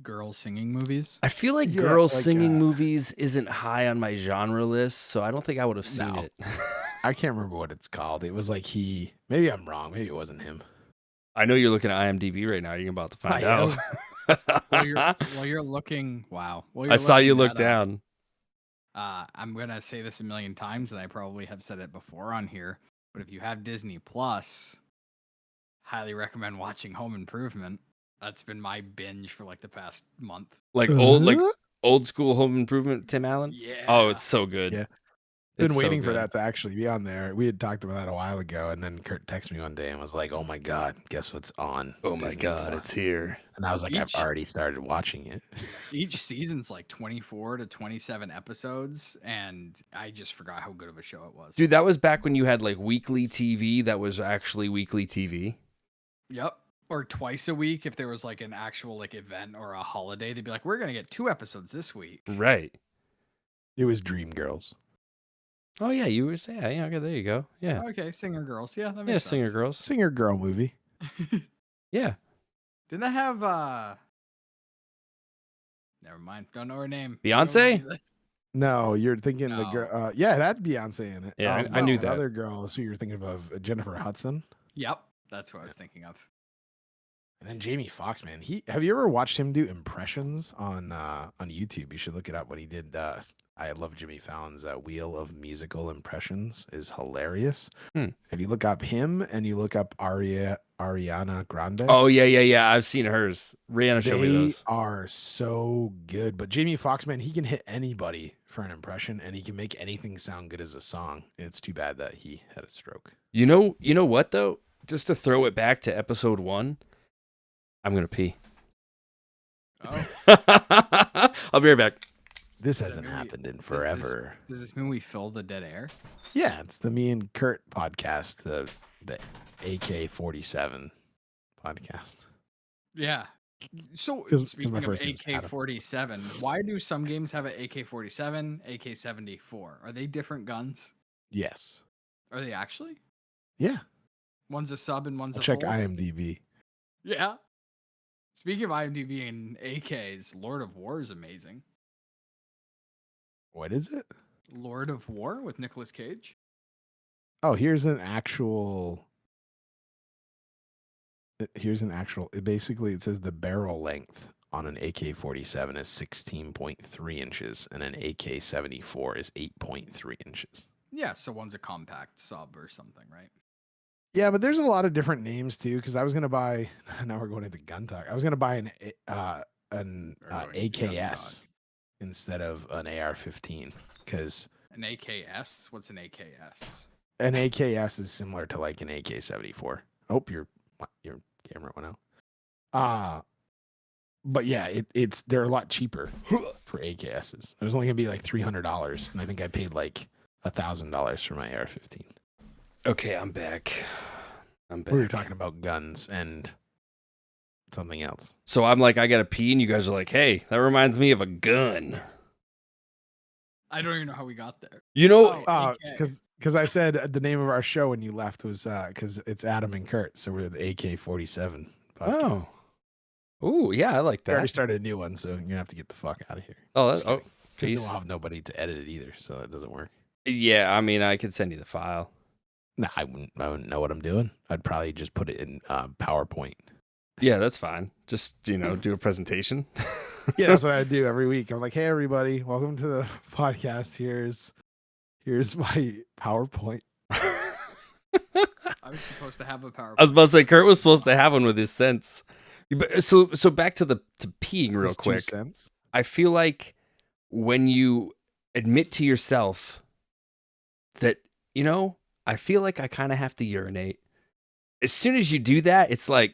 Girl singing movies? I feel like Yeah, girls like, singing movies isn't high on my genre list, so I don't think I would have seen No. it. I can't remember what it's called. It was like maybe I'm wrong. Maybe it wasn't him. I know you're looking at IMDb right now. You're about to find I out. While you're looking, wow. While I you're saw you looking look that up, down. I'm gonna say this a million times, and I probably have said it before on here. But if you have Disney Plus, highly recommend watching Home Improvement. That's been my binge for like the past month. Like old school Home Improvement, Tim Allen. Yeah. Oh, it's so good. Yeah. It's Been so waiting for good. that to actually be on there. We had talked about that a while ago, and then Kurt texted me one day and was like, "Oh my god, guess what's on?" Oh my Disney god, Plus?" it's here. And I was like, "I've already started watching it." Each season's like 24 to 27 episodes, and I just forgot how good of a show it was. Dude, that was back when you had like weekly TV that was actually weekly TV. Yep. Or twice a week if there was like an actual like event or a holiday, they'd be like, "We're gonna get 2 episodes this week." Right. It was Dreamgirls. Oh yeah, you were saying, yeah, okay, there you go. Yeah. Okay, Singer Girls. Yeah, that makes Yeah, sense. Singer Girls. Singer girl movie. Yeah. Didn't I have never mind. Don't know her name. Beyonce? No, you're thinking the No. girl. Yeah, it had Beyonce in it. Yeah, I knew the that. other girl is who you're thinking of, Jennifer Hudson. Yep, that's what I was thinking of. And then Jamie Foxx, man. Have you ever watched him do impressions on YouTube? You should look it up. When he did I love Jimmy Fallon's Wheel of Musical Impressions is hilarious. If you look up him and you look up Ariana Grande. Oh yeah. I've seen hers. Rihanna showed me They those. are so good. But Jamie Foxx, man, he can hit anybody for an impression, and he can make anything sound good as a song. It's too bad that he had a stroke. You know what though? Just to throw it back to episode 1, I'm gonna pee. Oh, I'll be right back. This Does that hasn't mean we- happened in does forever. does this mean we fill the dead air? Yeah, it's the Me and Kurt podcast, the AK-47 podcast. Yeah. So 'Cause speaking my of first name's Adam. AK-47, why do some games have an AK-47, AK-74? Are they different guns? Yes. Are they actually? Yeah. One's a sub and one's I'll a check full? IMDb. Yeah. Speaking of IMDb and AKs, Lord of War is amazing. What is it? Lord of War with Nicolas Cage. Oh, here's an actual. Basically, it says the barrel length on an AK-47 is 16.3 inches, and an AK-74 is 8.3 inches. Yeah, so one's a compact sub or something, right? Yeah, but there's a lot of different names too. Because I was gonna buy. Now we're going into gun talk. I was gonna buy an We're going into gun AKS talk. instead of an AR-15 because An AKS? What's an AKS? an AKS is similar to like an AK-74. I hope your camera went out. But yeah, they're a lot cheaper for AKSs. It was only gonna be like $300, and I think I paid like $1,000 for my AR-15. Okay, I'm back. We were talking about guns and something else. So I'm like, I gotta pee, and you guys are like, hey, that reminds me of a gun. I don't even know how we got there. You know, AK. Because I said the name of our show when you left was because it's Adam and Kurt, so we're the AK-47 podcast. Oh, yeah, I like We already that. started a new one, so you're gonna have to get the fuck out of here. Oh, Just oh, kidding. 'Cause then jeez. we'll have nobody to edit it either, so that doesn't work. Yeah, I mean, I could send you the file. No, I wouldn't know what I'm doing. I'd probably just put it in PowerPoint. Yeah, that's fine. Just, do a presentation. Yeah, that's what I do every week. I'm like, hey everybody, welcome to the podcast. Here's my PowerPoint. I was supposed to have a PowerPoint. I was about to say, Kurt was supposed to have one with his sense. So back to peeing real It's 2 quick. cents. I feel like when you admit to yourself that, I feel like I kind of have to urinate. As soon as you do that, it's like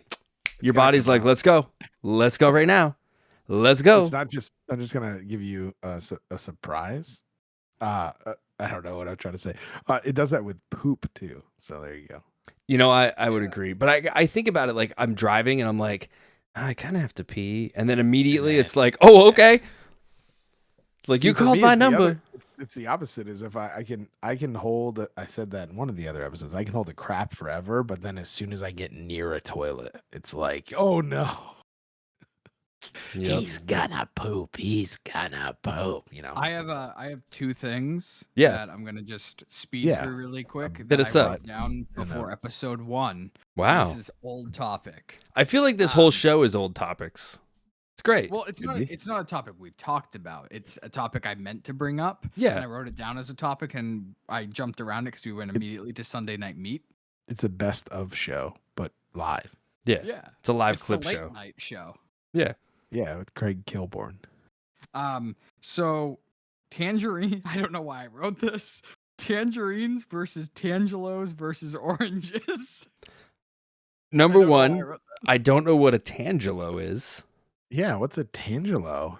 your gonna body's come like, out. let's go. Let's go right now. Let's go. It's not just. I'm just gonna give you a surprise. I don't know what I'm trying to say. It does that with poop too. So there you go. I would agree. But I think about it like I'm driving and I'm like, I kind of have to pee. And then immediately it's like, oh, okay. It's like, See, you for called me, my it's the number. other- it's the opposite. Is if I can hold. I said that in one of the other episodes. I can hold a crap forever, but then as soon as I get near a toilet, it's like, oh no. Yep. He's gonna poop. He's gonna poop. I have two things Yeah. that I'm gonna just speed Yeah. through really quick Hit that us I up. wrote down And, before episode 1. So Wow. this is old topic. I feel like this whole Um, show is old topics. It's great. Well, it's Could not. be. It's not a topic we've talked about. It's a topic I meant to bring up. Yeah. And I wrote it down as a topic, and I jumped around it because we went immediately to Sunday Night Meat. It's a best of show, but live. Yeah. Yeah, It's a live it's clip the late show. night show. Yeah. Yeah, with Craig Kilborn. So Tangerine. I don't know why I wrote this. Tangerines versus Tangelos versus oranges. Number I don't know why I one, wrote I don't know what a tangelo is. Yeah, what's a tangelo?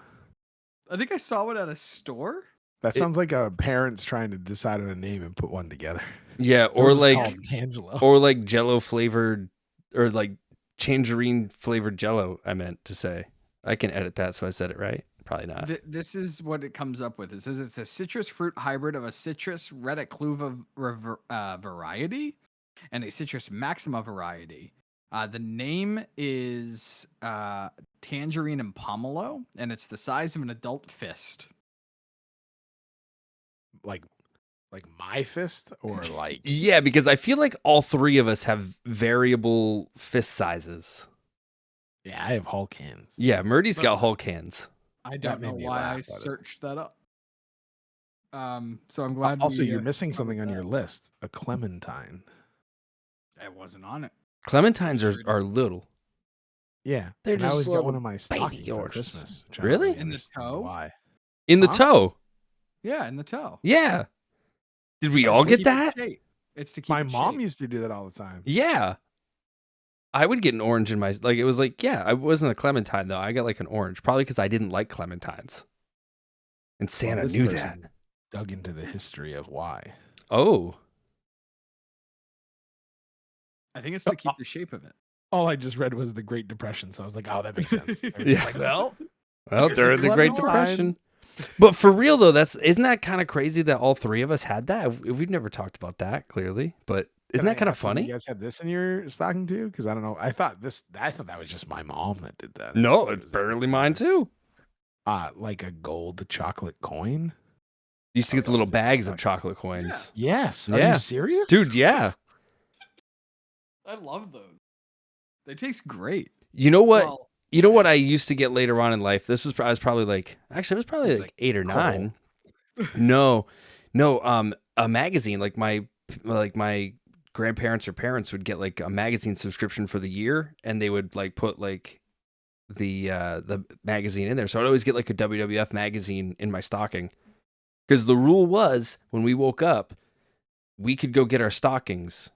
I think I saw it at a store. That sounds like a parents trying to decide on a name and put one together. Yeah, So or we'll just call like him Tangelo. or like Jello flavored, or like tangerine flavored Jello. I meant to say. I can edit that so I said it right. Probably not. This is what it comes up with. It says it's a citrus fruit hybrid of a citrus reticluva variety and a citrus maxima variety. The name is tangerine and pomelo, and it's the size of an adult fist. Like my fist or like Yeah, because I feel like all three of us have variable fist sizes. yeah, I have Hulk hands. Yeah, Murdy's But- got Hulk hands. I don't made know me why laugh I at it. searched that up. So I'm glad. Also, we, you're missing covered something on that. your list. A clementine. It wasn't on it. Clementines are little. Yeah. They're and I just always got little one of my baby stockings for oranges. Christmas. which I Really? don't In the understand toe? Why? In the Huh? toe. Yeah, in the toe. Yeah. Did we It's all to get keep it that? shape. It's to keep My it mom shape. used to do that all the time. Yeah. I would get an orange in my like. It was like, yeah, I wasn't a clementine though. I got like an orange, probably because I didn't like clementines, and Santa this knew person that. Dug into the history of why. Oh, I think it's to keep the shape of it. All I just read was the Great Depression, so I was like, "Oh, that makes sense." They're just Yeah. like, well, well, Here's a during the Great clementine. Depression. But for real though, isn't that kind of crazy that all three of us had that? We've never talked about that clearly, but isn't that kind of ask whether funny? You guys had this in your stocking too? Because I don't know. I thought that was just my mom that did that. No, It it's was barely mine too. Like a gold chocolate coin. You used to get the little bags of chocolate coins. Yes. Are Yeah. you serious, Dude, yeah. I love those. They taste great. You know what? Well, You know what I used to get later on in life? I was probably like, actually, it was probably It's like like 8 or coal. 9. No, a magazine. Like my grandparents or parents would get like a magazine subscription for the year, and they would like put like the magazine in there. So I'd always get like a WWF magazine in my stocking, because the rule was when we woke up, we could go get our stockings.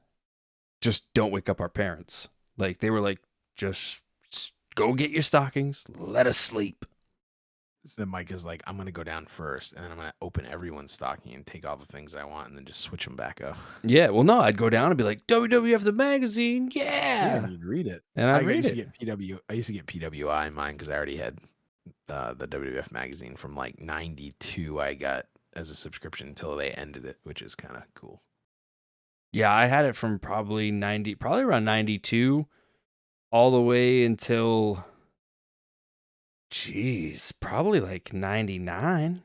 Just don't wake up our parents. Like they were like, just go get your stockings. Let us sleep. So then Mike is like, I'm gonna go down first, and then I'm gonna open everyone's stocking and take all the things I want, and then just switch them back up. Yeah, well, no, I'd go down and be like, WWF the magazine, Yeah, yeah. and you'd read it. And I'd read used it. to get I used to get PWI in mine because I already had the WWF magazine from like '92. I got as a subscription until they ended it, which is kind of cool. Yeah, I had it from probably around 92, all the way until, probably like 99.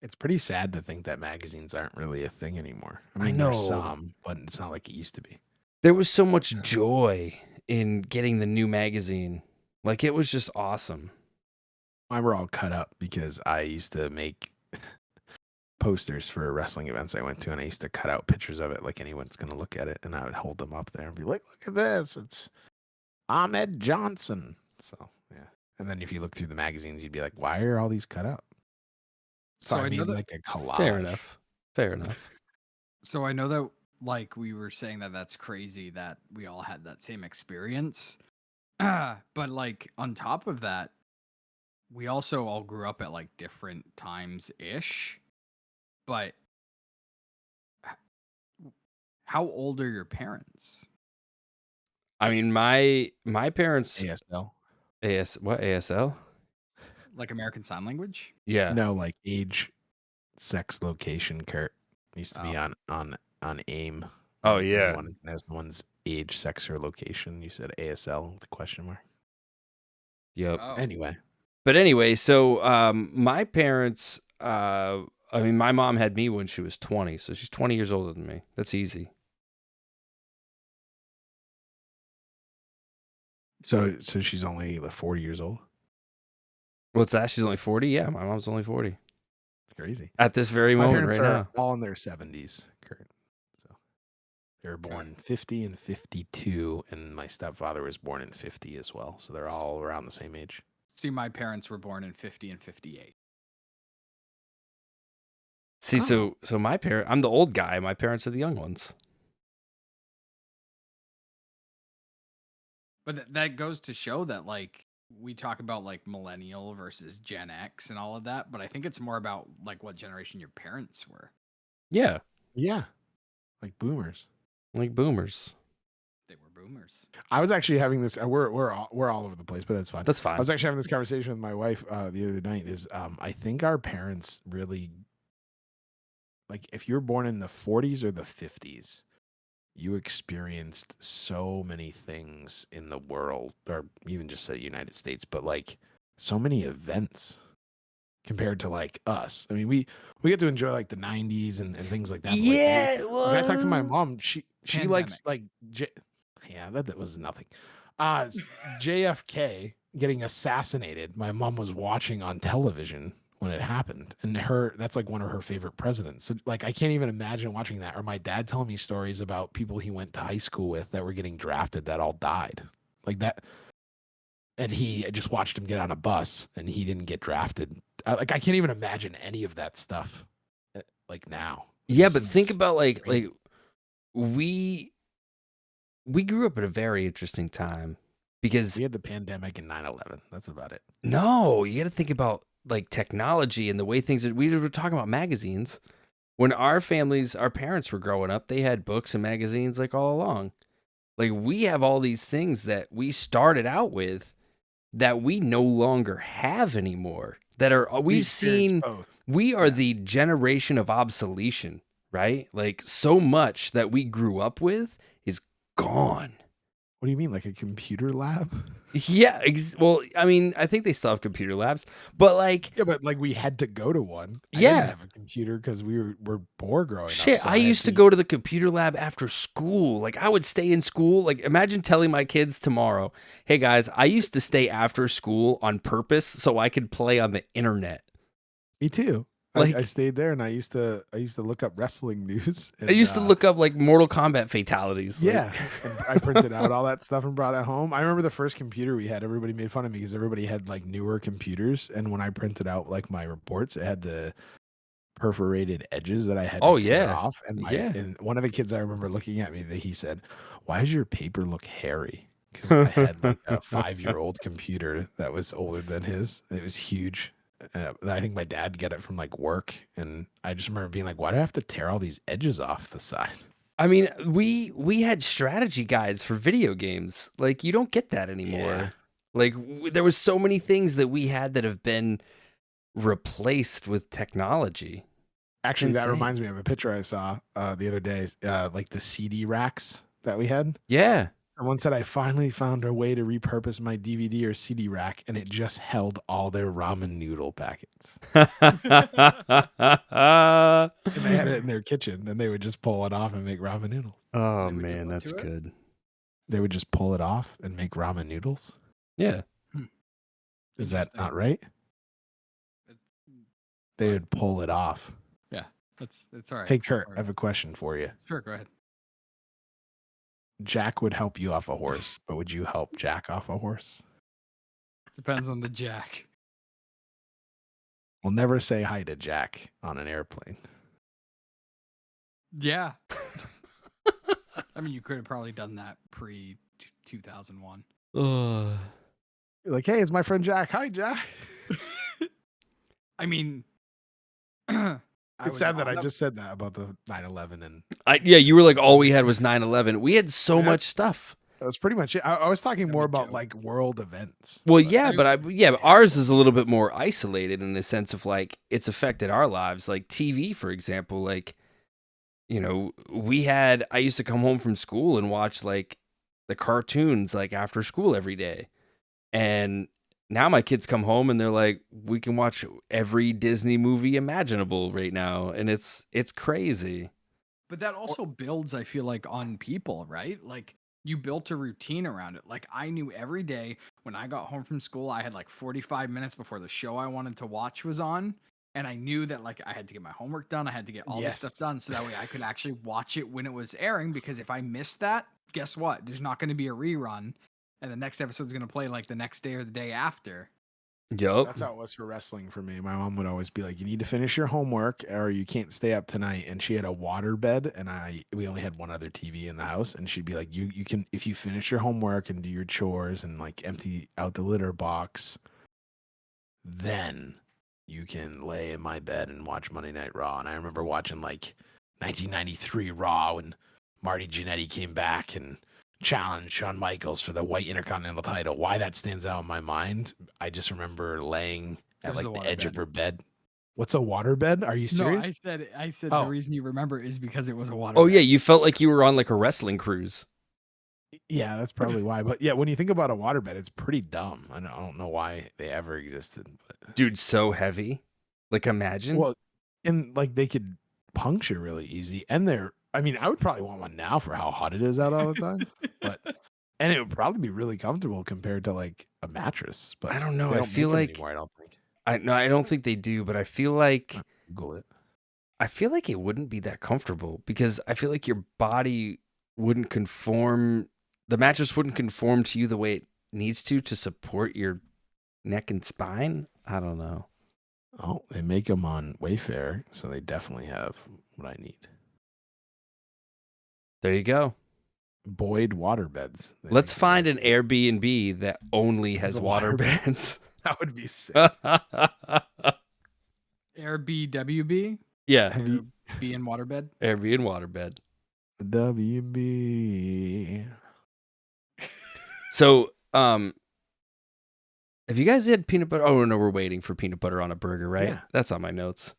It's pretty sad to think that magazines aren't really a thing anymore. I I mean, know. there's some, but it's not like it used to be. There was so much Yeah. joy in getting the new magazine. Like, it was just awesome. Mine were all cut up because I used to make posters for wrestling events I went to, and I used to cut out pictures of it like anyone's going to look at it, and I would hold them up there and be like, look at this. It's Ahmed Johnson. So, yeah. And then if you look through the magazines, you'd be like, why are all these cut up? So I made like a collage. Fair enough. Fair enough. So I know that, like we were saying, that's crazy that we all had that same experience. But like on top of that, we also all grew up at like different times ish. But how old are your parents? I mean, my parents ASL. ASL? Like American Sign Language? Yeah. No, like age, sex, location. Kurt used to be Oh. on AIM. Oh, When yeah. you wanted to know someone's age, sex, or location. You said ASL with a question mark. Yep. Oh. Anyway, But anyway, so my parents, I mean, my mom had me when she was 20, so she's 20 years older than me. That's easy. So she's only like 40 years old. What's that? She's only 40? Yeah, my mom's only 40. It's crazy. At this very My moment parents right are now. all in their 70s, Kurt. So they were born 50 and 52, and my stepfather was born in 50 as well. So they're all around the same age. See, my parents were born in 50 and 58. See, so my parent, I'm the old guy. My parents are the young ones. But that goes to show that, like, we talk about like millennial versus Gen X and all of that, but I think it's more about like what generation your parents were. Yeah, Yeah, like boomers. like boomers. They were boomers. I was actually having this. We're all over the place, but that's fine. That's I fine. was actually having this conversation with my wife the other night. I think our parents really, like, if you're born in the 40s or the 50s, you experienced so many things in the world, or even just the United States, but like so many events compared to like us. I mean, we get to enjoy like the 90s and things like that. But, Yeah, like, when I talked to my mom, she likes Pandemic. like yeah, that was nothing. JFK getting assassinated. My mom was watching on television when it happened, and that's like one of her favorite presidents. So like I can't even imagine watching that. Or my dad telling me stories about people he went to high school with that were getting drafted that all died. Like that, and he just watched him get on a bus and he didn't get drafted. Like I can't even imagine any of that stuff like now. It yeah, just but think seems about like crazy. we grew up at a very interesting time because We had the pandemic and 9/11. That's about it. no, you got to think about like technology and the way things. We were talking about magazines when our parents were growing up. They had books and magazines like all along. Like we have all these things that we started out with that we no longer have anymore. That are We we've experienced seen. both. We are Yeah. the generation of obsolescence, right? Like so much that we grew up with is gone. What do you mean, like a computer lab? Yeah, well, I mean, I think they still have computer labs, but like, Yeah, but like we had to go to one. I yeah, didn't have a computer because we were poor growing up. shit, So I used to go to the computer lab after school. Like, I would stay in school. Like, imagine telling my kids tomorrow, hey guys, I used to stay after school on purpose so I could play on the internet. Me too. Like, I stayed there and I used to look up wrestling news. And, I used to look up like Mortal Kombat fatalities. Yeah, Like, and I printed out all that stuff and brought it home. I remember the first computer we had. Everybody made fun of me because everybody had like newer computers, and when I printed out like my reports, it had the perforated edges that I had to tear off. And and one of the kids I remember looking at me, that he said, "Why does your paper look hairy?" Because I had like a 5-year-old computer that was older than his. It was huge. I think my dad got it from like work, and I just remember being like, "Why do I have to tear all these edges off the side?" I mean, we had strategy guides for video games. Like, you don't get that anymore. Yeah. Like, there was so many things that we had that have been replaced with technology. Actually, that insane. reminds me of a picture I saw the other day, like the CD racks that we had. Yeah. Someone said I finally found a way to repurpose my DVD or CD rack, and it just held all their ramen noodle packets. And they had it in their kitchen, and they would just pull it off and make ramen noodles. Oh They would do man, what that's to it? good. They would just pull it off and make ramen noodles. Yeah. Is that Interesting. not right? They would pull it off. Yeah, it's all right. Hey, Kurt, All I right. have a question for you. Sure, go ahead. Jack would help you off a horse, but would you help Jack off a horse? Depends on the jack. We'll never say hi to Jack on an airplane. Yeah. I mean, you could have probably done that pre 2001. You're like, hey, it's my friend Jack. Hi, Jack. I mean, It's sad that I just said that about the 9/11, and yeah, you were like, all we had was 9/11. We had so much stuff. that was pretty much it. I was talking That'd more be about joke. like world events. Well, yeah, but ours is a little bit more isolated in the sense of like it's affected our lives. Like TV, for example, like, you know, I used to come home from school and watch like the cartoons like after school every day. And now my kids come home and they're like, we can watch every Disney movie imaginable right now, and it's crazy. But that also builds, I feel like, on people, right? Like you built a routine around it. Like I knew every day when I got home from school, I had like 45 minutes before the show I wanted to watch was on. And I knew that like I had to get my homework done. I had to get all this stuff Yes. done so that way I could actually watch it when it was airing. Because if I missed that, guess what? There's not going to be a rerun. And the next episode's going to play like the next day or the day after. Yup. That's how it was for wrestling for me. My mom would always be like, "You need to finish your homework, or you can't stay up tonight." And she had a water bed, and we only had one other TV in the house. And she'd be like, "You can, if you finish your homework and do your chores and like empty out the litter box, then you can lay in my bed and watch Monday Night Raw." And I remember watching like 1993 Raw when Marty Jannetty came back and challenged Shawn Michaels for the white Intercontinental title. Why that stands out in my mind, I just remember laying at There's like the the edge waterbed. of her bed. What's a waterbed? Are you serious? No, I said Oh. the reason you remember is because it was a water. Oh yeah, you felt like you were on like a wrestling cruise. Yeah, that's probably why. But yeah, when you think about a waterbed, it's pretty dumb. I don't know why they ever existed. But... Dude, so heavy. Like imagine. Well, and like they could puncture really easy. And I mean, I would probably want one now for how hot it is out all the time. But and it would probably be really comfortable compared to like a mattress. But I don't know. they I don't feel make them like anymore, I don't think. I don't think they do, but I feel like Google it. I feel like it wouldn't be that comfortable because I feel like your body wouldn't conform. The mattress wouldn't conform to you the way it needs to support your neck and spine. I don't know. Oh, they make them on Wayfair, so they definitely have what I need. There you go. Boyd waterbeds. They Let's make find them an Airbnb that only has a water waterbed? beds. That would be sick. Airbnb, Yeah, Have you be in waterbed. Airbnb waterbed. WB? So, have you guys had peanut butter? Oh no, we're waiting for peanut butter on a burger, right? Yeah. That's on my notes.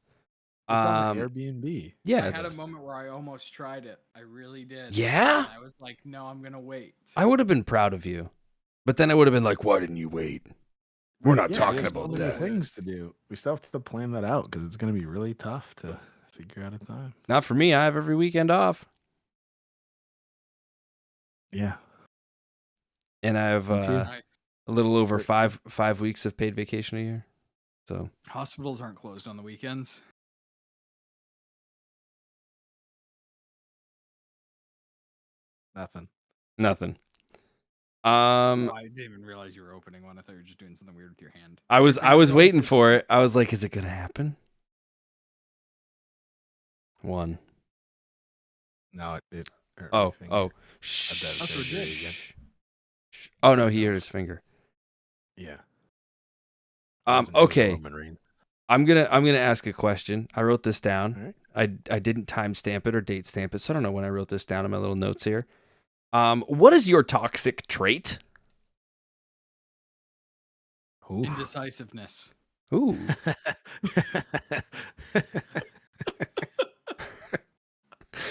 It's on the Airbnb. Yeah, I had a it's- moment where I almost tried it. I really did. Yeah? And I was like, no, I'm gonna wait. I would have been proud of you, but then I would have been like, "Why didn't you wait?" We're not Yeah, we talking have so about many that. things to do. We still have to plan that out because it's going to be really tough to figure out a time. Not for me. I have every weekend off, Yeah. and I have Me too. Nice. a little over Great. 5 weeks of paid vacation a year. So Hospitals aren't closed on the weekends. Nothing. nothing. Oh, I didn't even realize you were opening one. I thought you were just doing something weird with your hand. I was Finger going waiting to- for it. I was like, "Is it gonna happen?" One. No, it hurt Oh, my finger. oh. I've done Shh. That's what it did. Shh. Oh no, he hurt his finger. Yeah. It wasn't Okay. Roman Reigns. I'm gonna ask a question. I wrote this down. All right. I didn't time stamp it or date stamp it, so I don't know when I wrote this down in my little notes here. What is your toxic trait? Ooh. Indecisiveness. Ooh.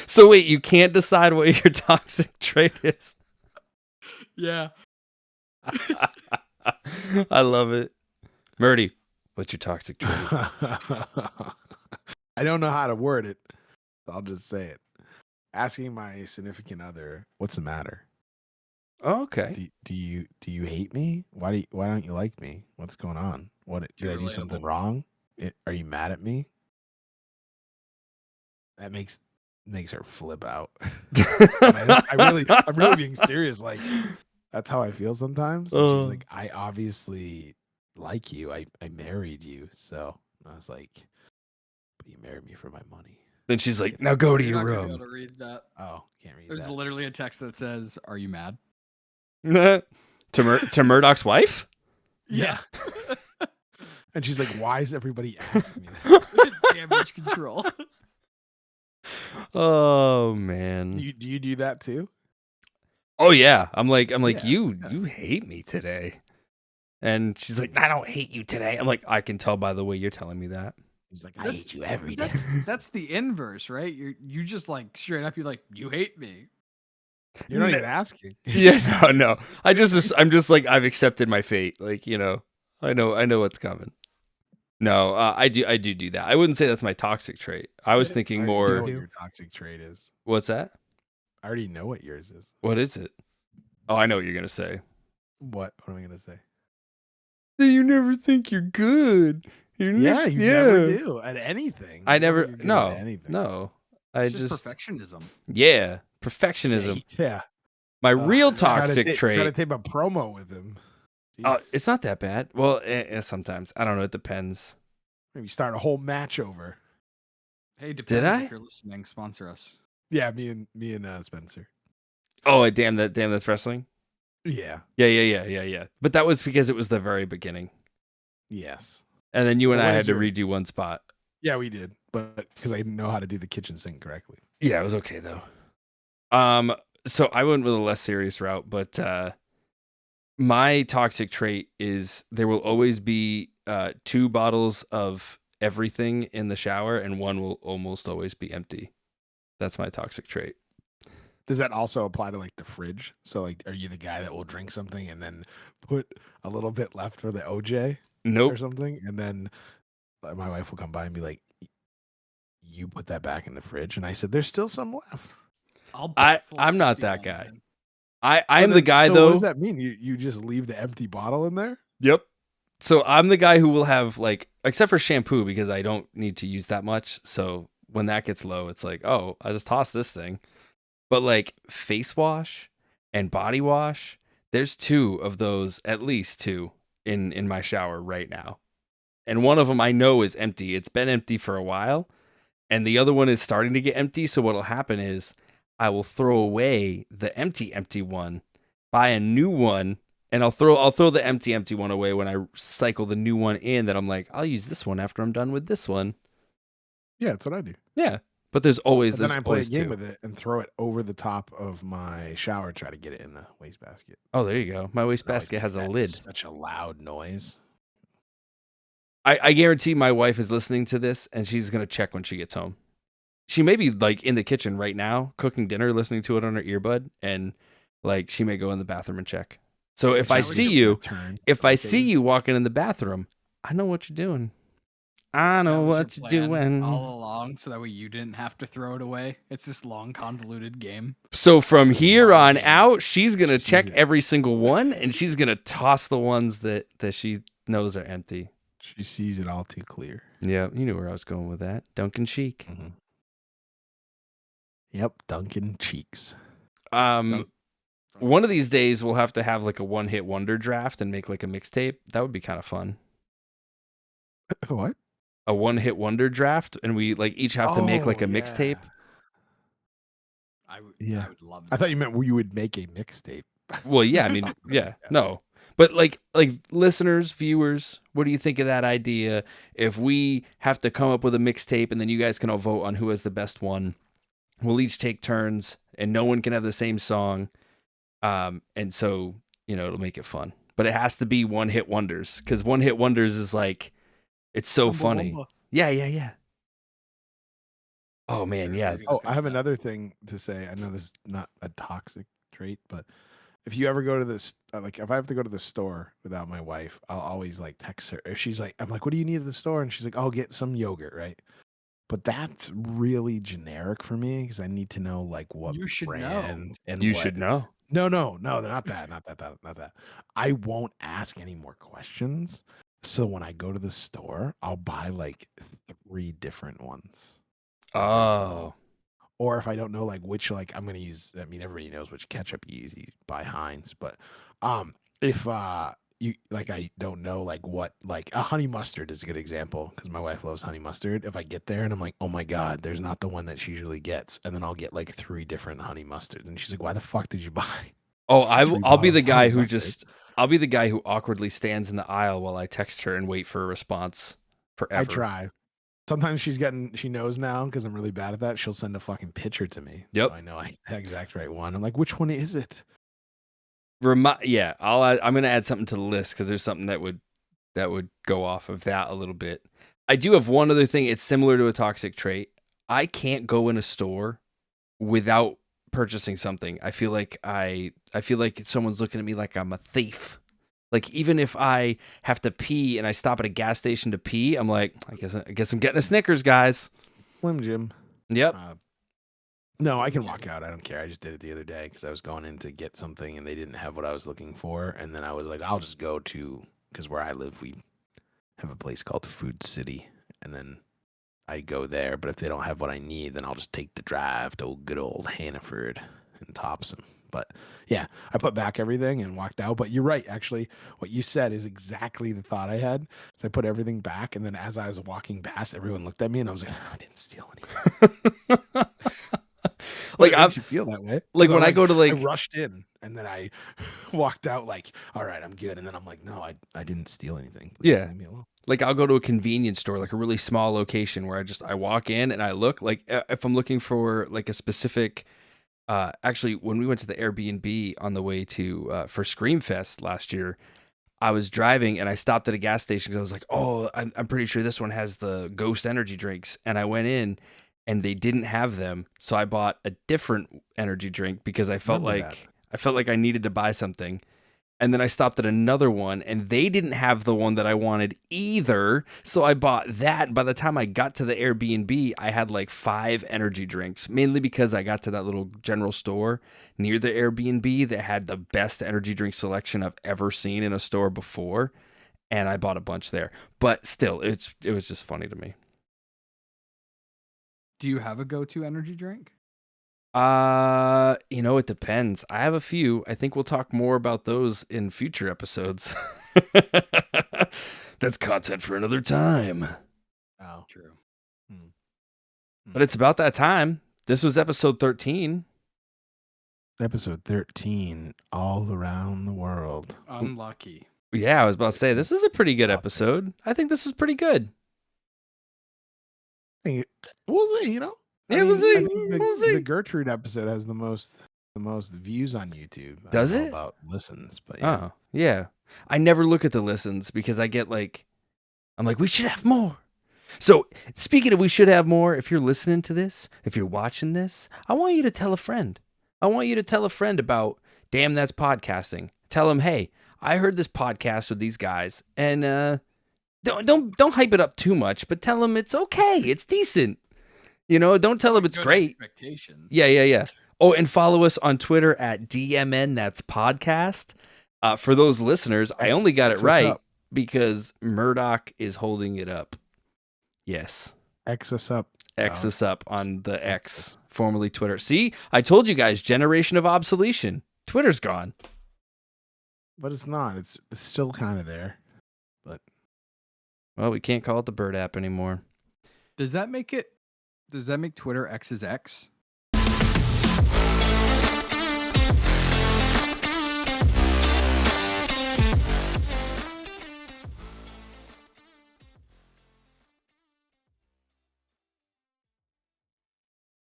So wait, you can't decide what your toxic trait is? Yeah. I love it. Murdy, what's your toxic trait? I don't know how to word it. So I'll just say it. Asking my significant other, "What's the matter? Oh, okay. Do you hate me? Why don't you like me? What's going on? What Too did I do something relatable. wrong? Are you mad at me?" That makes her flip out. And I'm really being serious. Like that's how I feel sometimes. And she's like, "I obviously like you. I married you." So I was like, "But you married me for my money." Then she's like, "Now go to You're your not gonna be room." able to read that. Oh, can't read There's that. literally a text that says, "Are you mad?" to Murdock's wife? Yeah. And she's like, "Why is everybody asking me that?" Damage control. Oh man. Do you do that too? Oh yeah. I'm like Yeah, you hate me today. And she's like, "I don't hate you today." I'm like, "I can tell by the way you're telling me that." He's like, "I That's- hate you every day." That's the inverse, right? You just like straight up. You're like, you hate me. You're not even asking. Yeah, no. I'm just like, I've accepted my fate. Like, you know, I know what's coming. No, I do that. I wouldn't say that's my toxic trait. I was thinking I already know more. what your toxic trait is. What's that? I already know what yours is. What is it? Oh, I know what you're gonna say. What am I gonna say? You never think you're good. You never do at anything. I You're never. good No, at anything. no. It's just perfectionism. Yeah, perfectionism. Yeah. My real toxic Gotta trait. tape a promo with him. It's not that bad. Well, sometimes I don't know. It depends. Maybe start a whole match over. Hey, depends Did I? if you're listening, sponsor us. Yeah, me and Spencer. Oh, damn that's wrestling. Yeah. Yeah. But that was because it was the very beginning. Yes. And then you and Well, I what had is to yours? redo one spot. Yeah, we did, but because I didn't know how to do the kitchen sink correctly. Yeah, it was okay though. So I went with a less serious route, but my toxic trait is there will always be 2 bottles of everything in the shower, and one will almost always be empty. That's my toxic trait. Does that also apply to like the fridge? So like, are you the guy that will drink something and then put a little bit left for the OJ Nope. or something, and then my wife will come by and be like, "You put that back in the fridge," and I said, "There's still some left." I'm not that guy. I'm the guy so though. What does that mean? You just leave the empty bottle in there? Yep. So I'm the guy who will have like, except for shampoo because I don't need to use that much. So when that gets low, it's like, oh, I just toss this thing. But like face wash and body wash, there's 2 of those, at least 2 in my shower right now. And one of them I know is empty. It's been empty for a while. And the other one is starting to get empty. So what'll happen is I will throw away the empty one, buy a new one, and I'll throw the empty one away when I cycle the new one in. That I'm like, I'll use this one after I'm done with this one. Yeah, that's what I do. Yeah, but there's always. But then I play a game 2. with it and throw it over the top of my shower, try to get it in the wastebasket. Oh, there you go. My wastebasket has a lid. Such a loud noise. I guarantee my wife is listening to this and she's gonna check when she gets home. She may be like in the kitchen right now cooking dinner, listening to it on her earbud, and like she may go in the bathroom and check. So if I see you, walking in the bathroom, I know what you're doing. I know what you're doing all along, so that way you didn't have to throw it away. It's this long, convoluted game. So from here on out, she's gonna check every single one, and she's gonna toss the ones that she knows are empty. She sees it all too clear. Yeah, you knew where I was going with that. Dunkin' Cheek. Mm-hmm. Yep, Dunkin' Cheeks. One of these days we'll have to have like a one-hit wonder draft and make like a mixtape. That would be kind of fun. What? A one-hit wonder draft, and we like each have to make like a mixtape. I would love that. I thought you meant you would make a mixtape. Well, yeah, I mean, yeah, no. But like listeners, viewers, what do you think of that idea? If we have to come up with a mixtape and then you guys can all vote on who has the best one, we'll each take turns and no one can have the same song. And so, it'll make it fun. But it has to be one-hit wonders, because one-hit wonders is like, it's so funny. Yeah. Oh, man, yeah. Oh, I have another thing to say. I know this is not a toxic trait, but if you ever go to this, like if I have to go to the store without my wife, I'll always like text her. If she's like, I'm like, what do you need at the store? And she's like, I'll get some yogurt, right? But that's really generic for me because I need to know like what you should brand know. and you what. should know. No, not that. I won't ask any more questions. So when I go to the store, I'll buy like 3 different ones. Oh. Or if I don't know like which like I'm gonna use, I mean everybody knows which ketchup you use, you buy Heinz. But if you like I don't know like what, like a honey mustard is a good example because my wife loves honey mustard. If I get there and I'm like, oh my god, there's not the one that she usually gets, and then I'll get like 3 different honey mustards, and she's like, why the fuck did you buy? Oh, I'll be the guy who I'll be the guy who awkwardly stands in the aisle while I text her and wait for a response forever. I try. Sometimes she knows now because I'm really bad at that. She'll send a fucking picture to me. Yep. So I know I the exact right one. I'm like, which one is it? I'm gonna add something to the list because there's something that would go off of that a little bit. I do have one other thing. It's similar to a toxic trait. I can't go in a store without purchasing something. I feel like someone's looking at me like I'm a thief Like, even if I have to pee and I stop at a gas station to pee, I'm like, I guess I'm getting a Snickers, guys. Slim Jim. Yep. No, I can walk out. I don't care. I just did it the other day because I was going in to get something and they didn't have what I was looking for. And then I was like, I'll just go to, because where I live, we have a place called Food City. And then I go there. But if they don't have what I need, then I'll just take the drive to good old Hannaford and Thompson. But yeah, I put back everything and walked out. But you're right. Actually, what you said is exactly the thought I had. So I put everything back. And then as I was walking past, everyone looked at me and I was like, I didn't steal anything. Like, it makes you feel that way. Like when I go to like, I rushed in and then I walked out like, all right, I'm good. And then I'm like, no, I didn't steal anything. Please leave me alone. Like I'll go to a convenience store, like a really small location where I walk in and I look like if I'm looking for like a specific. Actually, when we went to the Airbnb on the way to for Screamfest last year, I was driving and I stopped at a gas station because I was like, oh, I'm pretty sure this one has the Ghost energy drinks. And I went in and they didn't have them. So I bought a different energy drink because I felt like I needed to buy something. And then I stopped at another one and they didn't have the one that I wanted either. So I bought that. By the time I got to the Airbnb, I had like 5 energy drinks, mainly because I got to that little general store near the Airbnb that had the best energy drink selection I've ever seen in a store before. And I bought a bunch there. But still, it was just funny to me. Do you have a go-to energy drink? It depends. I have a few. I think we'll talk more about those in future episodes. That's content for another time. Oh, true. But it's about that time. This was episode 13. Episode 13, all around the world. Unlucky. Yeah, I was about to say, this is a pretty good episode. I think this is pretty good. We'll see, Yeah, I think we'll see. the Gertrude episode has the most views on YouTube. Does I don't it? know about listens, but yeah. Oh, yeah. I never look at the listens because I get like, I'm like, we should have more. So speaking of we should have more, if you're listening to this, if you're watching this, I want you to tell a friend. I want you to tell a friend about Damn That's Podcasting. Tell them, hey, I heard this podcast with these guys, and don't hype it up too much, but tell them it's okay, it's decent. Don't tell them it's great. Expectations. Yeah. Oh, and follow us on Twitter at DMN That's Podcast. For those listeners, I only got it right because Murdock is holding it up. Yes. X us up. X us up on the X, formerly Twitter. See, I told you guys, generation of obsolescence. Twitter's gone. But it's not. It's still kind of there. But well, we can't call it the Bird app anymore. Does that make Twitter X's X?